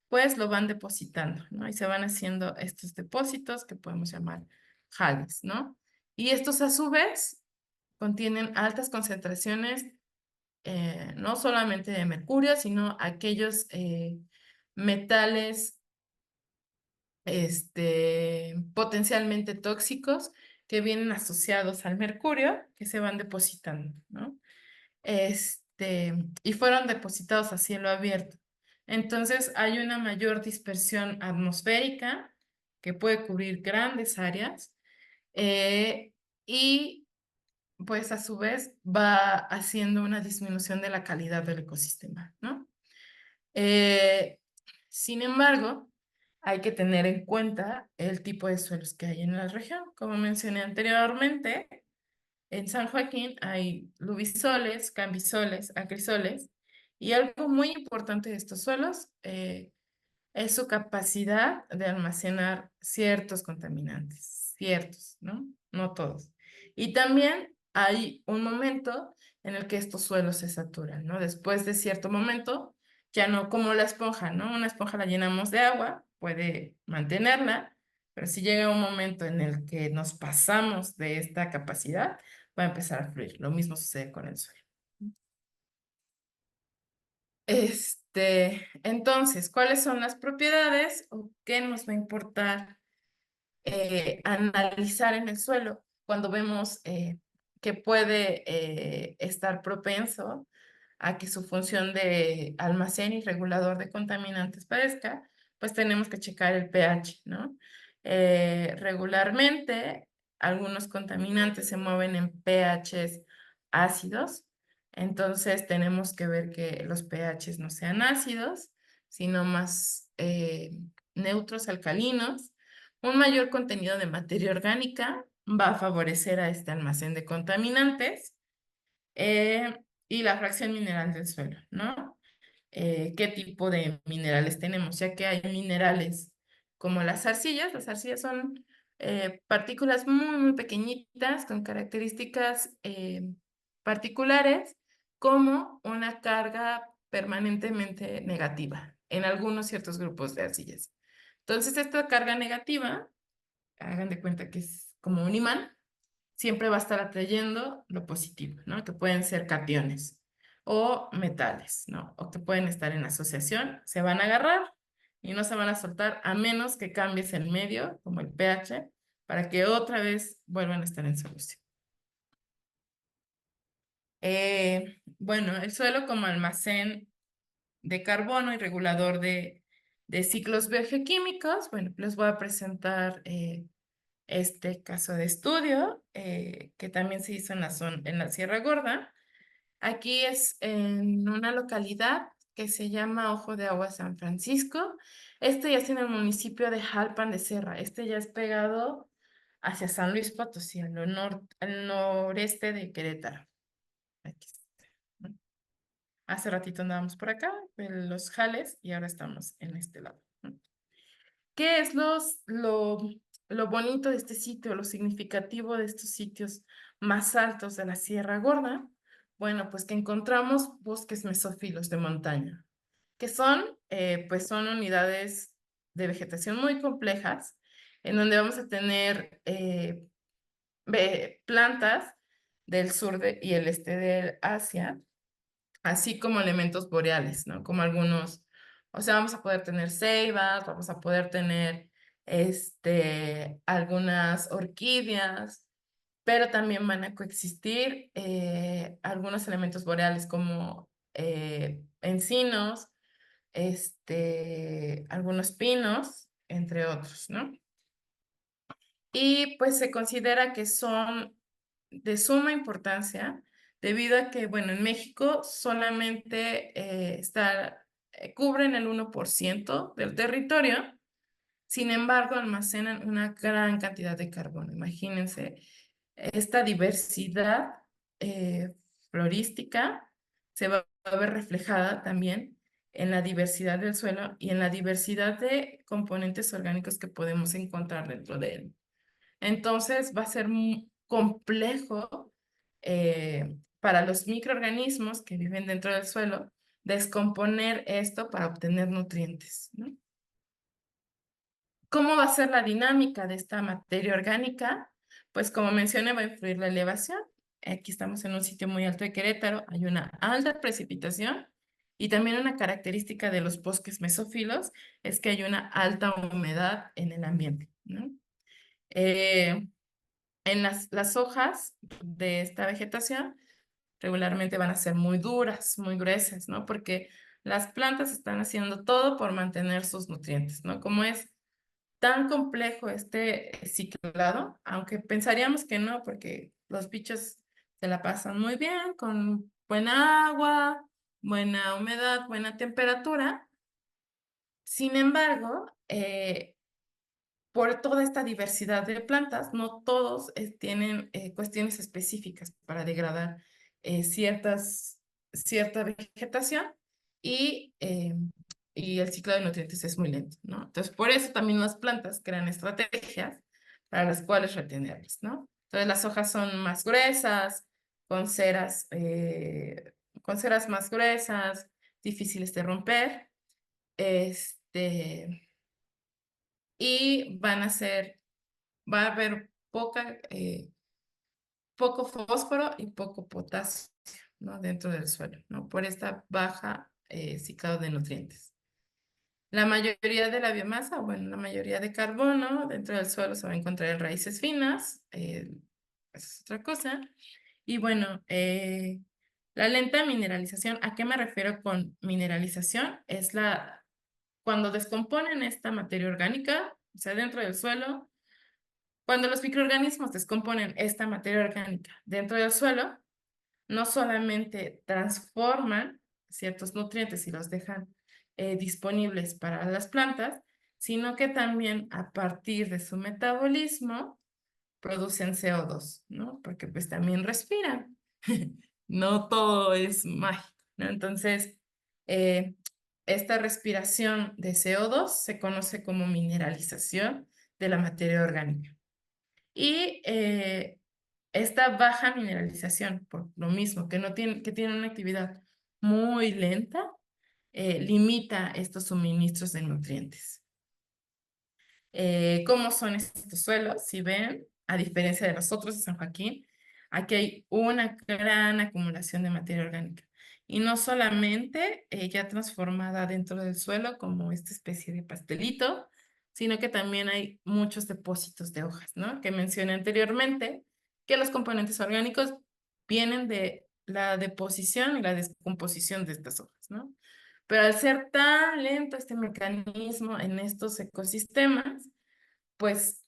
pues lo van depositando, ¿no? Y se van haciendo estos depósitos que podemos llamar jales, ¿no? Y estos a su vez contienen altas concentraciones no solamente de mercurio, sino aquellos metales potencialmente tóxicos que vienen asociados al mercurio, que se van depositando, ¿no? Y fueron depositados a cielo abierto. Entonces hay una mayor dispersión atmosférica que puede cubrir grandes áreas eh, y pues a su vez va haciendo una disminución de la calidad del ecosistema, ¿no? Eh, Sin embargo, hay que tener en cuenta el tipo de suelos que hay en la región. Como mencioné anteriormente, en San Joaquín hay lubisoles, cambisoles, acrisoles, y algo muy importante de estos suelos es su capacidad de almacenar ciertos contaminantes, ciertos, ¿no? No todos. Y también hay un momento en el que estos suelos se saturan, ¿no? Después de cierto momento, ya no como la esponja, ¿no? Una esponja la llenamos de agua, puede mantenerla, pero si llega un momento en el que nos pasamos de esta capacidad, va a empezar a fluir. Lo mismo sucede con el suelo. Entonces, ¿cuáles son las propiedades o qué nos va a importar analizar en el suelo cuando vemos que puede estar propenso a que su función de almacén y regulador de contaminantes padezca? Pues tenemos que checar el pH, ¿no? Regularmente, algunos contaminantes se mueven en pHs ácidos, entonces tenemos que ver que los pHs no sean ácidos, sino más neutros, alcalinos. Un mayor contenido de materia orgánica va a favorecer a este almacén de contaminantes eh, y la fracción mineral del suelo, ¿no? ¿Qué tipo de minerales tenemos? Ya que hay minerales como las arcillas son partículas muy, muy pequeñitas con características particulares como una carga permanentemente negativa en algunos ciertos grupos de arcillas. Entonces, esta carga negativa hagan de cuenta que es como un imán, siempre va a estar atrayendo lo positivo, ¿no? Que pueden ser cationes o metales, ¿no? O que pueden estar en asociación, se van a agarrar y no se van a soltar a menos que cambies el medio, como el pH, para que otra vez vuelvan a estar en solución. Bueno, el suelo como almacén de carbono y regulador de ciclos biogeoquímicos, bueno, les voy a presentar este caso de estudio, que también se hizo en la Sierra Gorda. Aquí es en una localidad que se llama Ojo de Agua San Francisco. Este ya es en el municipio de Jalpan de Serra. Este ya es pegado hacia San Luis Potosí, al noreste de Querétaro. Aquí está, ¿no? Hace ratito andábamos por acá, en los jales, y ahora estamos en este lado, ¿no? ¿Qué es lo bonito de este sitio, lo significativo de estos sitios más altos de la Sierra Gorda, bueno, pues que encontramos bosques mesófilos de montaña, que pues son unidades de vegetación muy complejas, en donde vamos a tener plantas del y el este de Asia, así como elementos boreales, ¿no? Como algunos, o sea, vamos a poder tener ceibas, vamos a poder tener algunas orquídeas, pero también van a coexistir algunos elementos boreales como encinos, algunos pinos, entre otros, ¿no? Y pues se considera que son de suma importancia debido a que, bueno, en México solamente cubren el 1% del territorio, sin embargo, almacenan una gran cantidad de carbono. Imagínense esta diversidad eh, florística se va a ver reflejada también en la diversidad del suelo y en la diversidad de componentes orgánicos que podemos encontrar dentro de él. Entonces va a ser muy complejo para los microorganismos que viven dentro del suelo descomponer esto para obtener nutrientes, ¿no? ¿Cómo va a ser la dinámica de esta materia orgánica? Pues como mencioné, va a influir la elevación. Aquí estamos en un sitio muy alto de Querétaro, hay una alta precipitación y también una característica de los bosques mesófilos es que hay una alta humedad en el ambiente, ¿no? Eh, en las hojas de esta vegetación regularmente van a ser muy duras, muy gruesas, ¿no? Porque las plantas están haciendo todo por mantener sus nutrientes, ¿no? Como es tan complejo este ciclado, aunque pensaríamos que no, porque los bichos se la pasan muy bien, con buena agua, buena humedad, buena temperatura. Sin embargo, por toda esta diversidad de plantas, no todos tienen cuestiones específicas para degradar cierta vegetación y, eh, y el ciclo de nutrientes es muy lento, ¿no? Entonces, por eso también las plantas crean estrategias para las cuales retenerlas, ¿no? Entonces, las hojas son más gruesas, con ceras más gruesas, difíciles de romper, y va a haber poco fósforo y poco potasio, ¿no? Dentro del suelo, ¿no? Por esta baja ciclado de nutrientes. La mayoría de la biomasa, bueno, la mayoría de carbono dentro del suelo se va a encontrar en raíces finas, esa es otra cosa. Y bueno, la lenta mineralización, ¿a qué me refiero con mineralización? Cuando descomponen esta materia orgánica, o sea, dentro del suelo, cuando los microorganismos descomponen esta materia orgánica dentro del suelo, no solamente transforman ciertos nutrientes y los dejan disponibles para las plantas, sino que también a partir de su metabolismo producen CO2, ¿no? Porque pues también respiran. No todo es mágico, ¿no? Entonces, eh, esta respiración de CO2 se conoce como mineralización de la materia orgánica. Y esta baja mineralización, por lo mismo, que tiene una actividad muy lenta, limita estos suministros de nutrientes. ¿Cómo son estos suelos? Si ven, a diferencia de los otros de San Joaquín, aquí hay una gran acumulación de materia orgánica. Y no solamente ya transformada dentro del suelo como esta especie de pastelito, sino que también hay muchos depósitos de hojas, ¿no? Que mencioné anteriormente, que los componentes orgánicos vienen de la deposición y la descomposición de estas hojas, ¿no? Pero al ser tan lento este mecanismo en estos ecosistemas, pues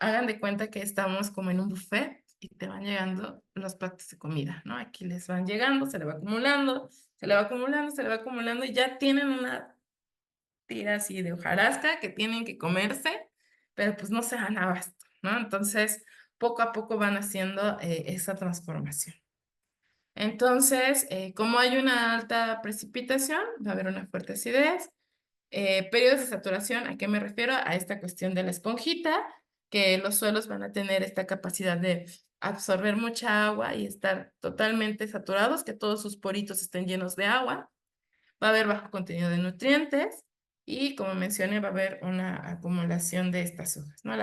hagan de cuenta que estamos como en un buffet y te van llegando los platos de comida, ¿no? Aquí les van llegando, se le va acumulando, se le va acumulando, se le va acumulando y ya tienen una tira así de hojarasca que tienen que comerse, pero pues no se dan abasto, ¿no? Entonces, poco a poco van haciendo esa transformación. Entonces, como hay una alta precipitación, va a haber una fuerte acidez. Periodos de saturación, ¿a qué me refiero? A esta cuestión de la esponjita, que los suelos van a tener esta capacidad de absorber mucha agua y estar totalmente saturados, que todos sus poritos estén llenos de agua. Va a haber bajo contenido de nutrientes y, como mencioné, va a haber una acumulación de estas hojas, ¿no?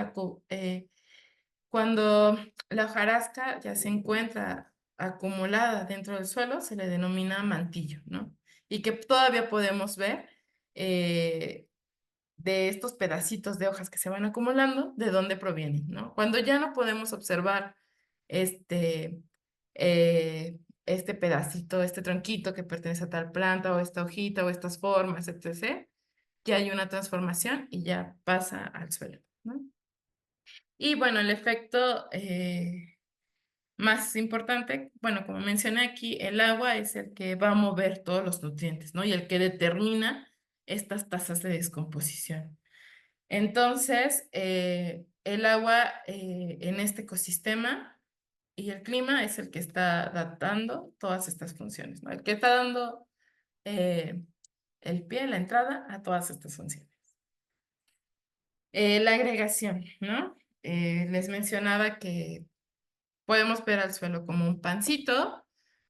Cuando la hojarasca ya se encuentra acumulada dentro del suelo, se le denomina mantillo, ¿no? Y que todavía podemos ver eh, de estos pedacitos de hojas que se van acumulando, de dónde provienen, ¿no? Cuando ya no podemos observar este, este pedacito, este tronquito que pertenece a tal planta o esta hojita o estas formas, etc., ya hay una transformación y ya pasa al suelo, ¿no? Y bueno, el efecto más importante, bueno, como mencioné aquí, el agua es el que va a mover todos los nutrientes, ¿no? Y el que determina estas tasas de descomposición. Entonces, el agua en este ecosistema y el clima es el que está adaptando todas estas funciones, ¿no? El que está dando eh, el pie, la entrada a todas estas funciones. La agregación, ¿no? Les mencionaba que podemos ver al suelo como un pancito,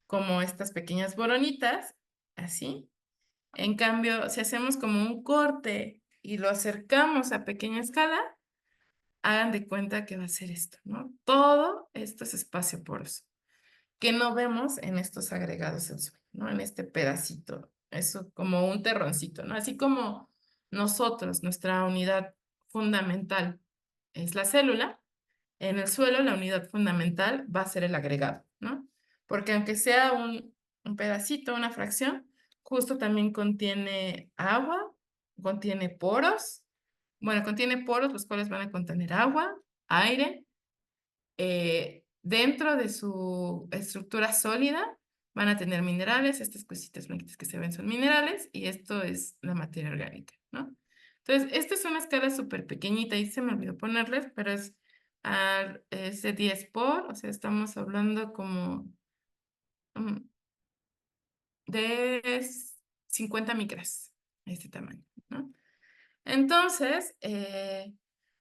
como estas pequeñas boronitas, así. En cambio, si hacemos como un corte y lo acercamos a pequeña escala, hagan de cuenta que va a ser esto, ¿no? Todo esto es espacio poroso, que no vemos en estos agregados del suelo, ¿no? En este pedacito, eso como un terroncito, ¿no? Así como nosotros, nuestra unidad fundamental es la célula, en el suelo la unidad fundamental va a ser el agregado, ¿no? Porque aunque sea un pedacito, una fracción, justo también contiene agua, contiene poros, bueno, contiene poros los cuales van a contener agua, aire, dentro de su estructura sólida van a tener minerales, estas cositas blanquitas que se ven son minerales y esto es la materia orgánica, ¿no? Entonces, esta es una escala súper pequeñita y se me olvidó ponerles, pero es de 10 por, o sea, estamos hablando como mm, de 50 micras, este tamaño, ¿no? Entonces,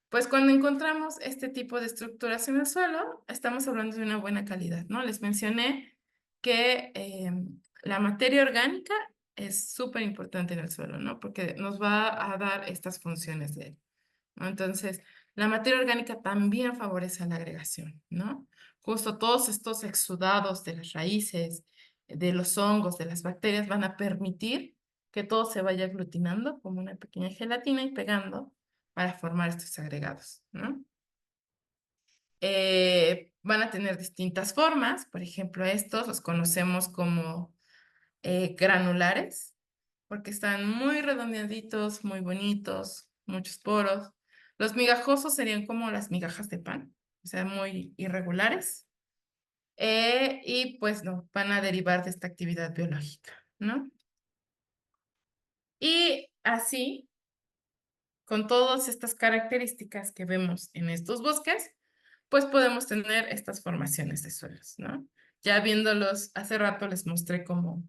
pues cuando encontramos este tipo de estructuras en el suelo, estamos hablando de una buena calidad, ¿no? Les mencioné que la materia orgánica es súper importante en el suelo, ¿no? Porque nos va a dar estas funciones de él, ¿no? Entonces, la materia orgánica también favorece la agregación, ¿no? Justo todos estos exudados de las raíces, de los hongos, de las bacterias, van a permitir que todo se vaya aglutinando como una pequeña gelatina y pegando para formar estos agregados, ¿no? Van a tener distintas formas, por ejemplo, estos los conocemos como granulares, porque están muy redondeaditos, muy bonitos, muchos poros. Los migajosos serían como las migajas de pan, o sea, muy irregulares. Y pues no, van a derivar de esta actividad biológica, ¿no? Y así, con todas estas características que vemos en estos bosques, pues podemos tener estas formaciones de suelos, ¿no? Ya viéndolos, hace rato les mostré como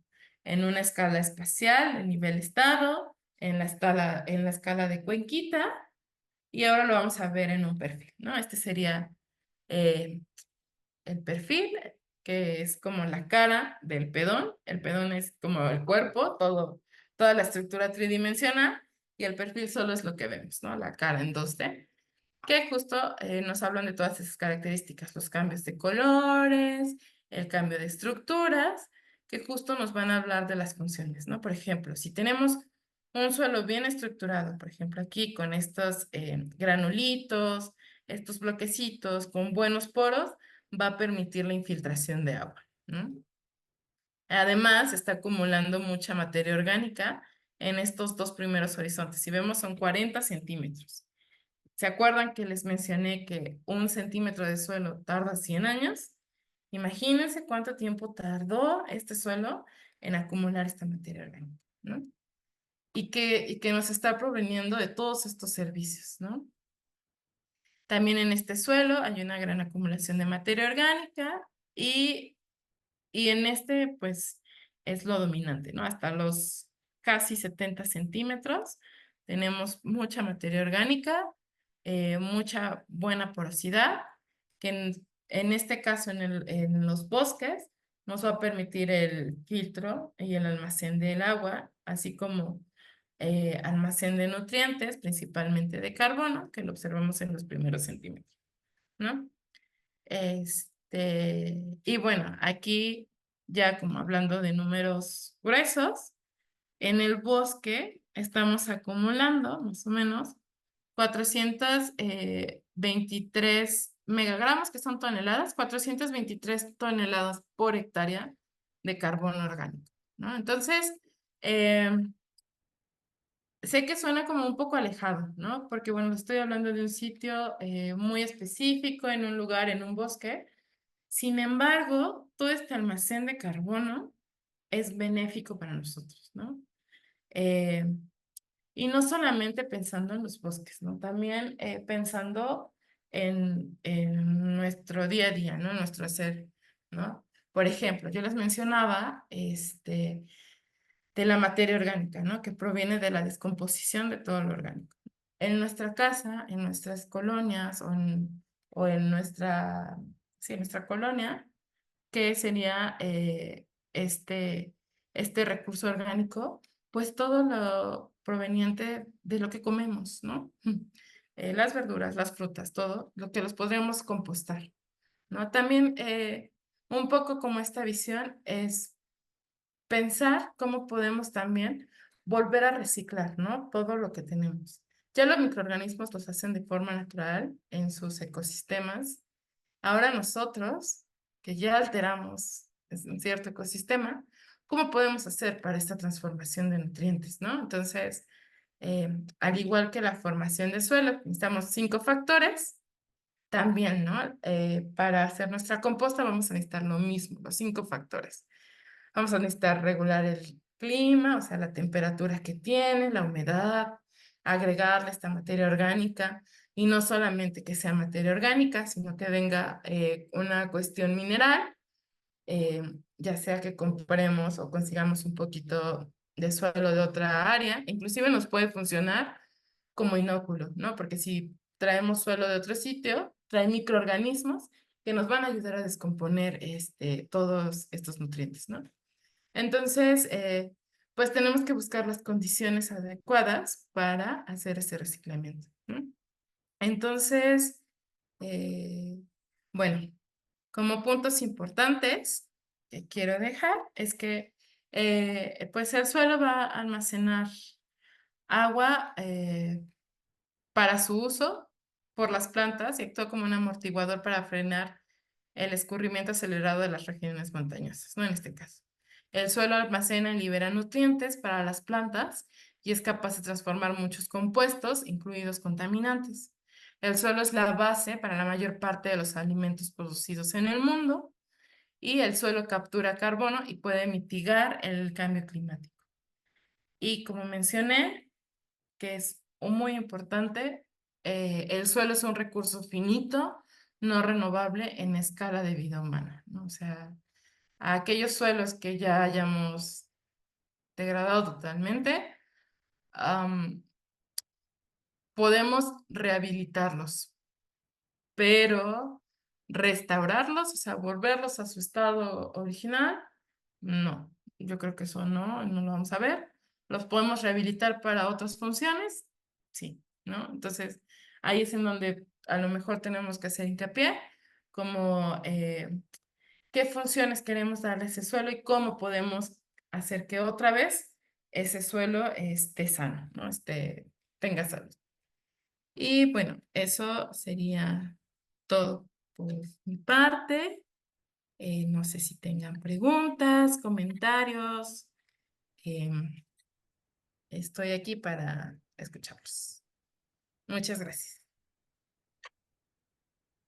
en una escala espacial, el nivel estado, en la escala de cuenquita, y ahora lo vamos a ver en un perfil, ¿no? Este sería eh, el perfil, que es como la cara del pedón. El pedón es como el cuerpo, toda la estructura tridimensional, y el perfil solo es lo que vemos, ¿no? La cara en 2D que justo nos hablan de todas esas características, los cambios de colores, el cambio de estructuras, que justo nos van a hablar de las funciones, ¿no? Por ejemplo, si tenemos un suelo bien estructurado, por ejemplo, aquí con estos granulitos, estos bloquecitos con buenos poros, va a permitir la infiltración de agua, ¿no? Además, está acumulando mucha materia orgánica en estos dos primeros horizontes. Si vemos, son 40 centímetros. ¿Se acuerdan que les mencioné que 1 centímetro de suelo tarda 100 años? Imagínense cuánto tiempo tardó este suelo en acumular esta materia orgánica, ¿no? Y que nos está proveniendo de todos estos servicios, ¿no? También en este suelo hay una gran acumulación de materia orgánica y, y en este, pues, es lo dominante, ¿no? Hasta los casi 70 centímetros tenemos mucha materia orgánica, mucha buena porosidad, que En este caso, en los bosques, nos va a permitir el filtro y el almacén del agua, así como almacén de nutrientes, principalmente de carbono, que lo observamos en los primeros centímetros, ¿no? Y bueno, aquí ya como hablando de números gruesos, en el bosque estamos acumulando más o menos 423 megagramos, que son toneladas, 423 toneladas por hectárea de carbono orgánico, ¿no? Entonces, eh, sé que suena como un poco alejado, ¿no? Porque, bueno, estoy hablando de un sitio muy específico, en un lugar, en un bosque. Sin embargo, todo este almacén de carbono es benéfico para nosotros, ¿no? Eh, y no solamente pensando en los bosques, ¿no? También pensando en nuestro día a día, ¿no? Nuestro hacer, ¿no? Por ejemplo, yo les mencionaba de la materia orgánica, ¿no? Que proviene de la descomposición de todo lo orgánico. En nuestra casa, en nuestras colonias o en nuestra, sí, en nuestra colonia, ¿qué sería este recurso orgánico? Pues todo lo proveniente de lo que comemos, ¿no? Las verduras, las frutas, todo lo que los podríamos compostar, ¿no? También un poco como esta visión es pensar cómo podemos también volver a reciclar, ¿no? Todo lo que tenemos. Ya los microorganismos los hacen de forma natural en sus ecosistemas. Ahora nosotros, que ya alteramos un cierto ecosistema, ¿cómo podemos hacer para esta transformación de nutrientes, ¿no? Entonces, al igual que la formación de suelo, necesitamos 5 factores. También, ¿no? Para hacer nuestra composta vamos a necesitar lo mismo, los 5 factores. Vamos a necesitar regular el clima, o sea, la temperatura que tiene, la humedad, agregarle esta materia orgánica y no solamente que sea materia orgánica, sino que venga una cuestión mineral, eh, ya sea que compremos o consigamos un poquito de suelo de otra área, inclusive nos puede funcionar como inóculo, ¿no? Porque si traemos suelo de otro sitio, trae microorganismos que nos van a ayudar a descomponer todos estos nutrientes, ¿no? Entonces, pues tenemos que buscar las condiciones adecuadas para hacer ese reciclamiento, ¿no? Entonces, eh, bueno, como puntos importantes que quiero dejar es que pues el suelo va a almacenar agua para su uso por las plantas y actúa como un amortiguador para frenar el escurrimiento acelerado de las regiones montañosas, ¿no? En este caso. El suelo almacena y libera nutrientes para las plantas y es capaz de transformar muchos compuestos, incluidos contaminantes. El suelo es la base para la mayor parte de los alimentos producidos en el mundo y el suelo captura carbono y puede mitigar el cambio climático. Y como mencioné, que es muy importante, el suelo es un recurso finito, no renovable en escala de vida humana, ¿no? O sea, a aquellos suelos que ya hayamos degradado totalmente, am, podemos rehabilitarlos, pero restaurarlos, o sea, volverlos a su estado original, no. Yo creo que eso no lo vamos a ver. ¿Los podemos rehabilitar para otras funciones? Sí, ¿no? Entonces, ahí es en donde a lo mejor tenemos que hacer hincapié, como qué funciones queremos darle a ese suelo y cómo podemos hacer que otra vez ese suelo esté sano, ¿no? Tenga salud. Y bueno, eso sería todo por mi parte. No sé si tengan preguntas, comentarios. em, Estoy aquí para escucharlos. Muchas gracias.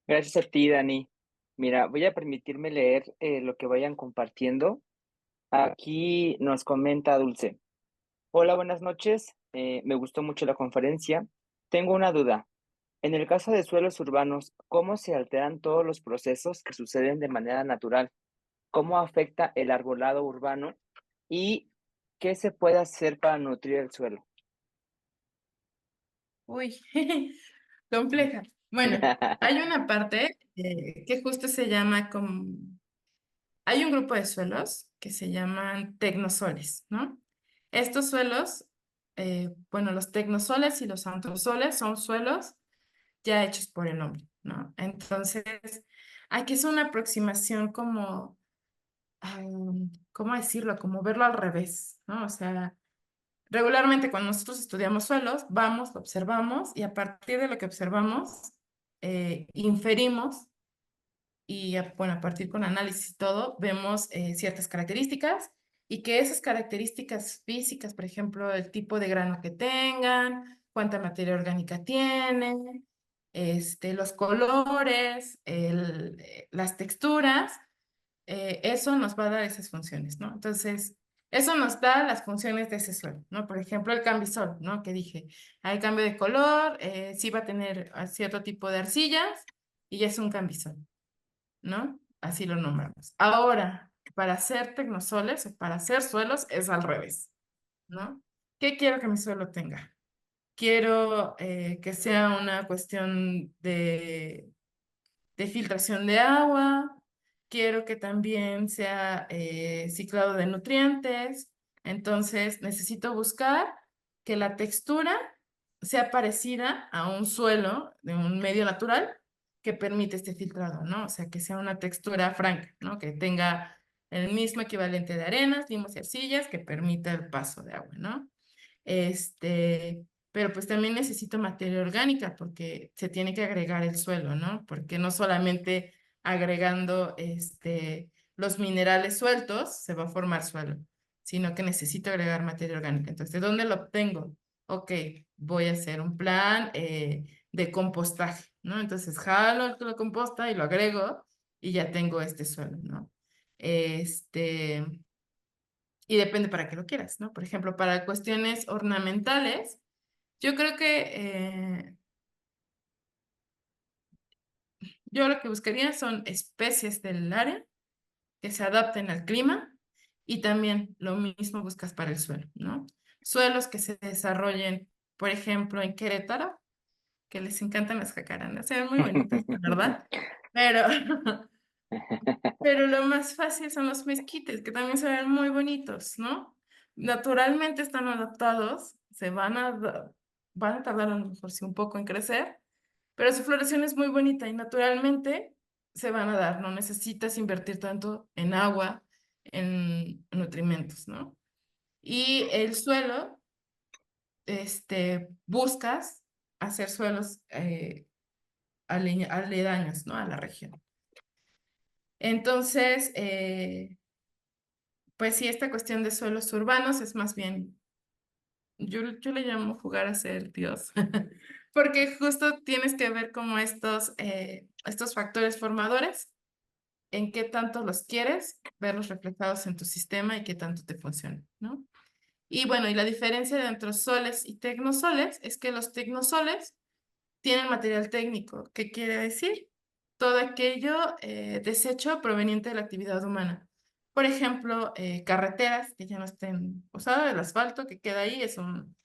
Gracias a ti, Dani. Mira, voy a permitirme leer lo que vayan compartiendo. Aquí nos comenta Dulce. Hola, buenas noches. Me gustó mucho la conferencia. Tengo una duda. En el caso de suelos urbanos, ¿cómo se alteran todos los procesos que suceden de manera natural? ¿Cómo afecta el arbolado urbano? ¿Y qué se puede hacer para nutrir el suelo? Uy, compleja. Bueno, hay una parte que justo se llama como... Hay un grupo de suelos que se llaman tecnosoles, ¿no? Estos suelos, bueno, los tecnosoles y los antrosoles son suelos ya hechos por el hombre, ¿no? Entonces, aquí es una aproximación como, ¿cómo decirlo? Como verlo al revés, ¿no? O sea, regularmente cuando nosotros estudiamos suelos, vamos, lo observamos y a partir de lo que observamos, inferimos y bueno, a partir con análisis y todo, vemos ciertas características y que esas características físicas, por ejemplo, el tipo de grano que tengan, cuánta materia orgánica tienen, los colores, las texturas, eso nos va a dar esas funciones, ¿no? Entonces, eso nos da las funciones de ese suelo, ¿no? Por ejemplo, el cambisol, ¿no? Que dije, hay cambio de color, sí va a tener cierto tipo de arcillas y ya es un cambisol, ¿no? Así lo nombramos. Ahora, para hacer tecnosoles o para hacer suelos es al revés, ¿no? ¿Qué quiero que mi suelo tenga? Quiero que sea una cuestión de filtración de agua, quiero que también sea ciclado de nutrientes, entonces necesito buscar que la textura sea parecida a un suelo de un medio natural que permite este filtrado, ¿no? O sea, que sea una textura franca, ¿no? Que tenga el mismo equivalente de arenas, limos y arcillas que permita el paso de agua, ¿no? Pero pues también necesito materia orgánica porque se tiene que agregar el suelo, ¿no? Porque no solamente agregando los minerales sueltos se va a formar suelo, sino que necesito agregar materia orgánica. Entonces, ¿de dónde lo obtengo? Ok, voy a hacer un plan de compostaje, ¿no? Entonces, jalo la composta y lo agrego y ya tengo este suelo, ¿no? Este, y depende para qué lo quieras, ¿no? Por ejemplo, para cuestiones ornamentales, yo creo que yo lo que buscaría son especies del área que se adapten al clima y también lo mismo buscas para el suelo, ¿no? Suelos que se desarrollen, por ejemplo, en Querétaro, que les encantan las jacarandas, se ven muy bonitas, la verdad, pero, pero lo más fácil son los mezquites, que también se ven muy bonitos, ¿no? Naturalmente están adaptados, van a tardar a lo mejor sí un poco en crecer, pero su floración es muy bonita y naturalmente se van a dar, no necesitas invertir tanto en agua, en nutrimentos, ¿no? Y el suelo, buscas hacer suelos aledaños, ¿no? A la región. Entonces, pues sí, esta cuestión de suelos urbanos es más bien, yo le llamo jugar a ser Dios, porque justo tienes que ver como estos factores formadores en qué tanto los quieres, verlos reflejados en tu sistema y qué tanto te funcionan, ¿no? Y bueno, y la diferencia de entre soles y tecnosoles es que los tecnosoles tienen material técnico. ¿Qué quiere decir? Todo aquello desecho proveniente de la actividad humana. Por ejemplo, carreteras que ya no estén usadas, el asfalto que queda ahí es un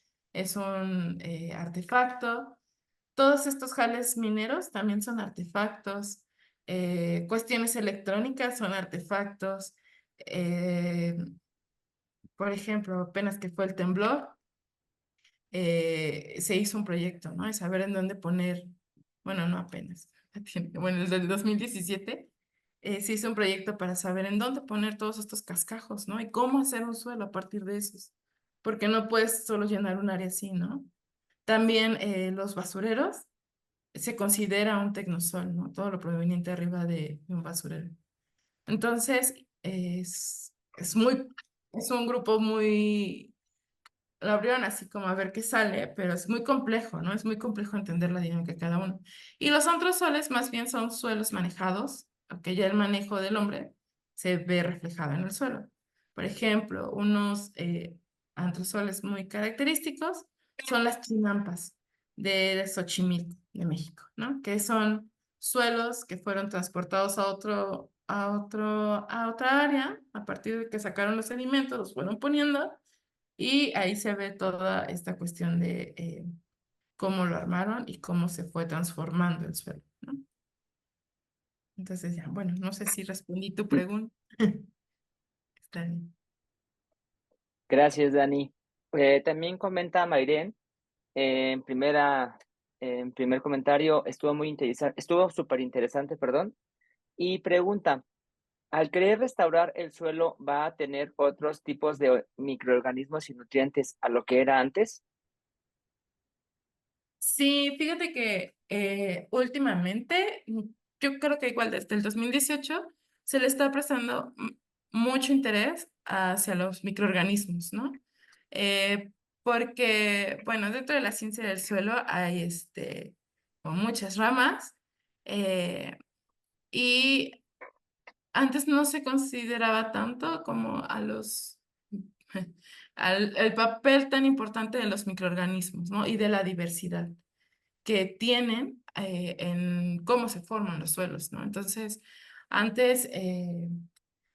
artefacto. Todos estos jales mineros también son artefactos. Cuestiones electrónicas son artefactos. Eh, por ejemplo, apenas que fue el temblor, se hizo un proyecto, ¿no? De saber en dónde poner, bueno, no apenas, bueno, desde el 2017 se hizo un proyecto para saber en dónde poner todos estos cascajos, ¿no? Y cómo hacer un suelo a partir de esos, porque no puedes solo llenar un área así, ¿no? También los basureros se considera un tecnosol, ¿no? Todo lo proveniente arriba de un basurero. Entonces, es un grupo muy, lo abrieron así como a ver qué sale, pero es muy complejo, ¿no? Es muy complejo entender la dinámica de cada uno. Y los antrosoles más bien son suelos manejados, aunque ya el manejo del hombre se ve reflejado en el suelo. Por ejemplo, unos antrosoles muy característicos son las chinampas de Xochimilco, de México, ¿no? Que son suelos que fueron transportados a otra área a partir de que sacaron los sedimentos, los fueron poniendo y ahí se ve toda esta cuestión de cómo lo armaron y cómo se fue transformando el suelo, ¿no? Entonces ya, bueno, no sé si respondí tu pregunta. Está bien. Gracias, Dani. También comenta Mayren, en primer comentario, estuvo muy interesante, estuvo súper interesante, perdón, y pregunta, al querer restaurar el suelo, ¿va a tener otros tipos de microorganismos y nutrientes a lo que era antes? Sí, fíjate que últimamente, yo creo que igual desde el 2018 se le está prestando mucho interés hacia los microorganismos, ¿no? Eh, Porque, bueno, dentro de la ciencia del suelo hay como muchas ramas eh, y antes no se consideraba tanto como a el papel tan importante de los microorganismos, ¿no? Y de la diversidad que tienen en cómo se forman los suelos, ¿no? Entonces, antes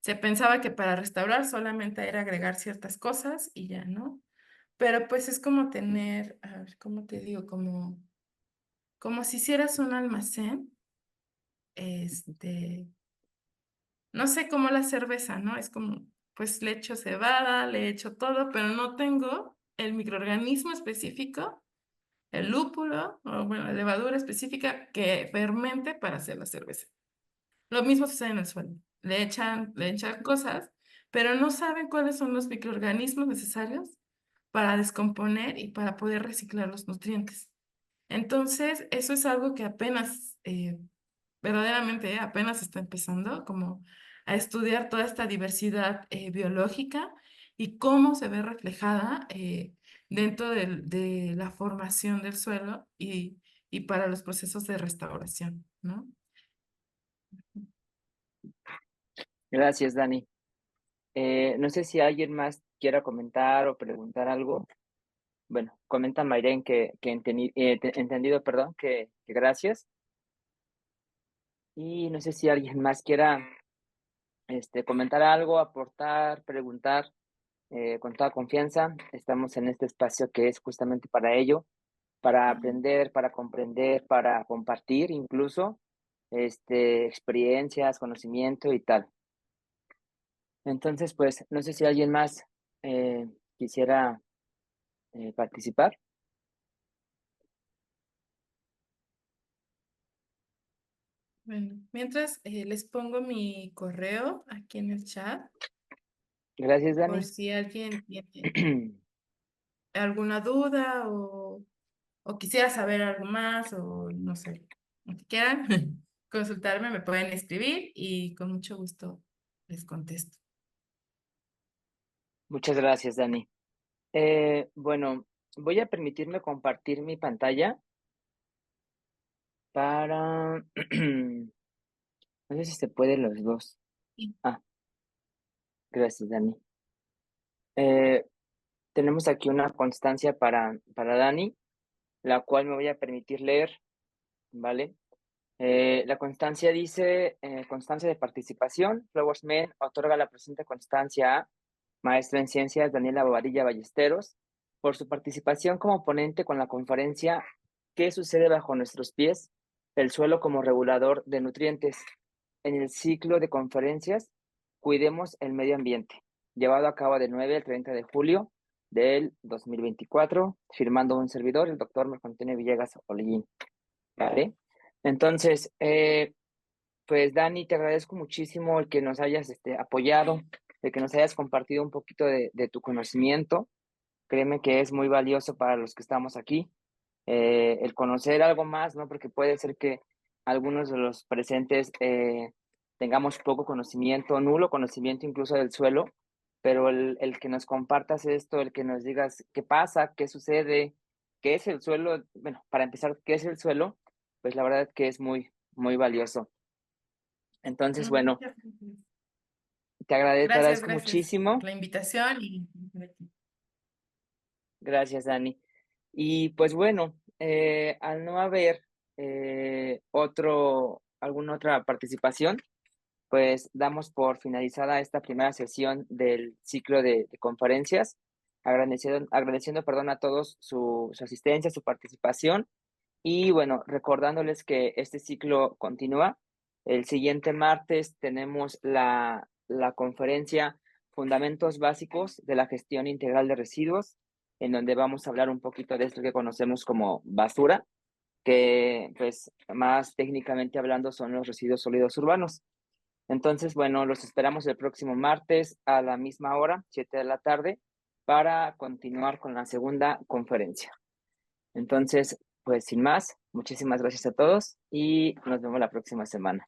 se pensaba que para restaurar solamente era agregar ciertas cosas y ya, ¿no? Pero pues es como tener, a ver, ¿cómo te digo? Como si hicieras un almacén, este, no sé, como la cerveza, ¿no? Es como, pues le echo cebada, le echo todo, pero no tengo el microorganismo específico, el lúpulo, o bueno, la levadura específica que fermente para hacer la cerveza. Lo mismo sucede en el suelo. Le echan cosas, pero no saben cuáles son los microorganismos necesarios para descomponer y para poder reciclar los nutrientes. Entonces, eso es algo que apenas, verdaderamente, apenas está empezando como a estudiar toda esta diversidad biológica y cómo se ve reflejada dentro de la formación del suelo y para los procesos de restauración, ¿no? Gracias, Dani. No sé si alguien más quiera comentar o preguntar algo. Bueno, comenta Mayren que entendido, perdón, que gracias. Y no sé si alguien más quiera comentar algo, aportar, preguntar, con toda confianza. Estamos en este espacio que es justamente para ello, para aprender, para comprender, para compartir incluso experiencias, conocimiento y tal. Entonces, pues, no sé si alguien más quisiera participar. Bueno, mientras les pongo mi correo aquí en el chat Gracias, por Dani. si alguien tiene alguna duda o quisiera saber algo más o no sé, lo que quieran consultarme, me pueden escribir y con mucho gusto les contesto. Muchas gracias, Dani. Bueno, voy a permitirme compartir mi pantalla para... No sé si se puede los dos. Sí. Ah, gracias, Dani. Eh, Tenemos aquí una constancia para Dani, la cual me voy a permitir leer, ¿vale? La constancia dice, constancia de participación, Flowers Men otorga la presente constancia a maestra en ciencias Daniela Bobadilla Ballesteros por su participación como ponente con la conferencia ¿Qué sucede bajo nuestros pies? El suelo como regulador de nutrientes en el ciclo de conferencias Cuidemos el medio ambiente, llevado a cabo del 9 al 30 de julio del 2024, firmando un servidor, el doctor Marco Antonio Villegas Holguín. ¿Vale? Entonces, pues Dani, te agradezco muchísimo el que nos hayas apoyado, el que nos hayas compartido un poquito de tu conocimiento. Créeme que es muy valioso para los que estamos aquí, el conocer algo más, ¿no? Porque puede ser que algunos de los presentes tengamos poco conocimiento, nulo conocimiento incluso del suelo, pero el que nos compartas esto, el que nos digas qué pasa, qué sucede, qué es el suelo, bueno, para empezar, qué es el suelo, pues la verdad que es muy, muy valioso. Entonces, bueno, Muchas gracias. te Gracias, agradezco gracias por muchísimo. la invitación y Gracias, Dani. Y pues bueno, al no haber alguna otra participación, pues damos por finalizada esta primera sesión del ciclo de conferencias, agradeciendo, perdón, a todos su asistencia, su participación y bueno, recordándoles que este ciclo continúa. El siguiente martes tenemos la conferencia Fundamentos Básicos de la Gestión Integral de Residuos, en donde vamos a hablar un poquito de esto que conocemos como basura, que pues más técnicamente hablando son los residuos sólidos urbanos. Entonces, bueno, los esperamos el próximo martes a la misma hora, 7 de la tarde, para continuar con la segunda conferencia. Entonces, pues sin más, muchísimas gracias a todos y nos vemos la próxima semana.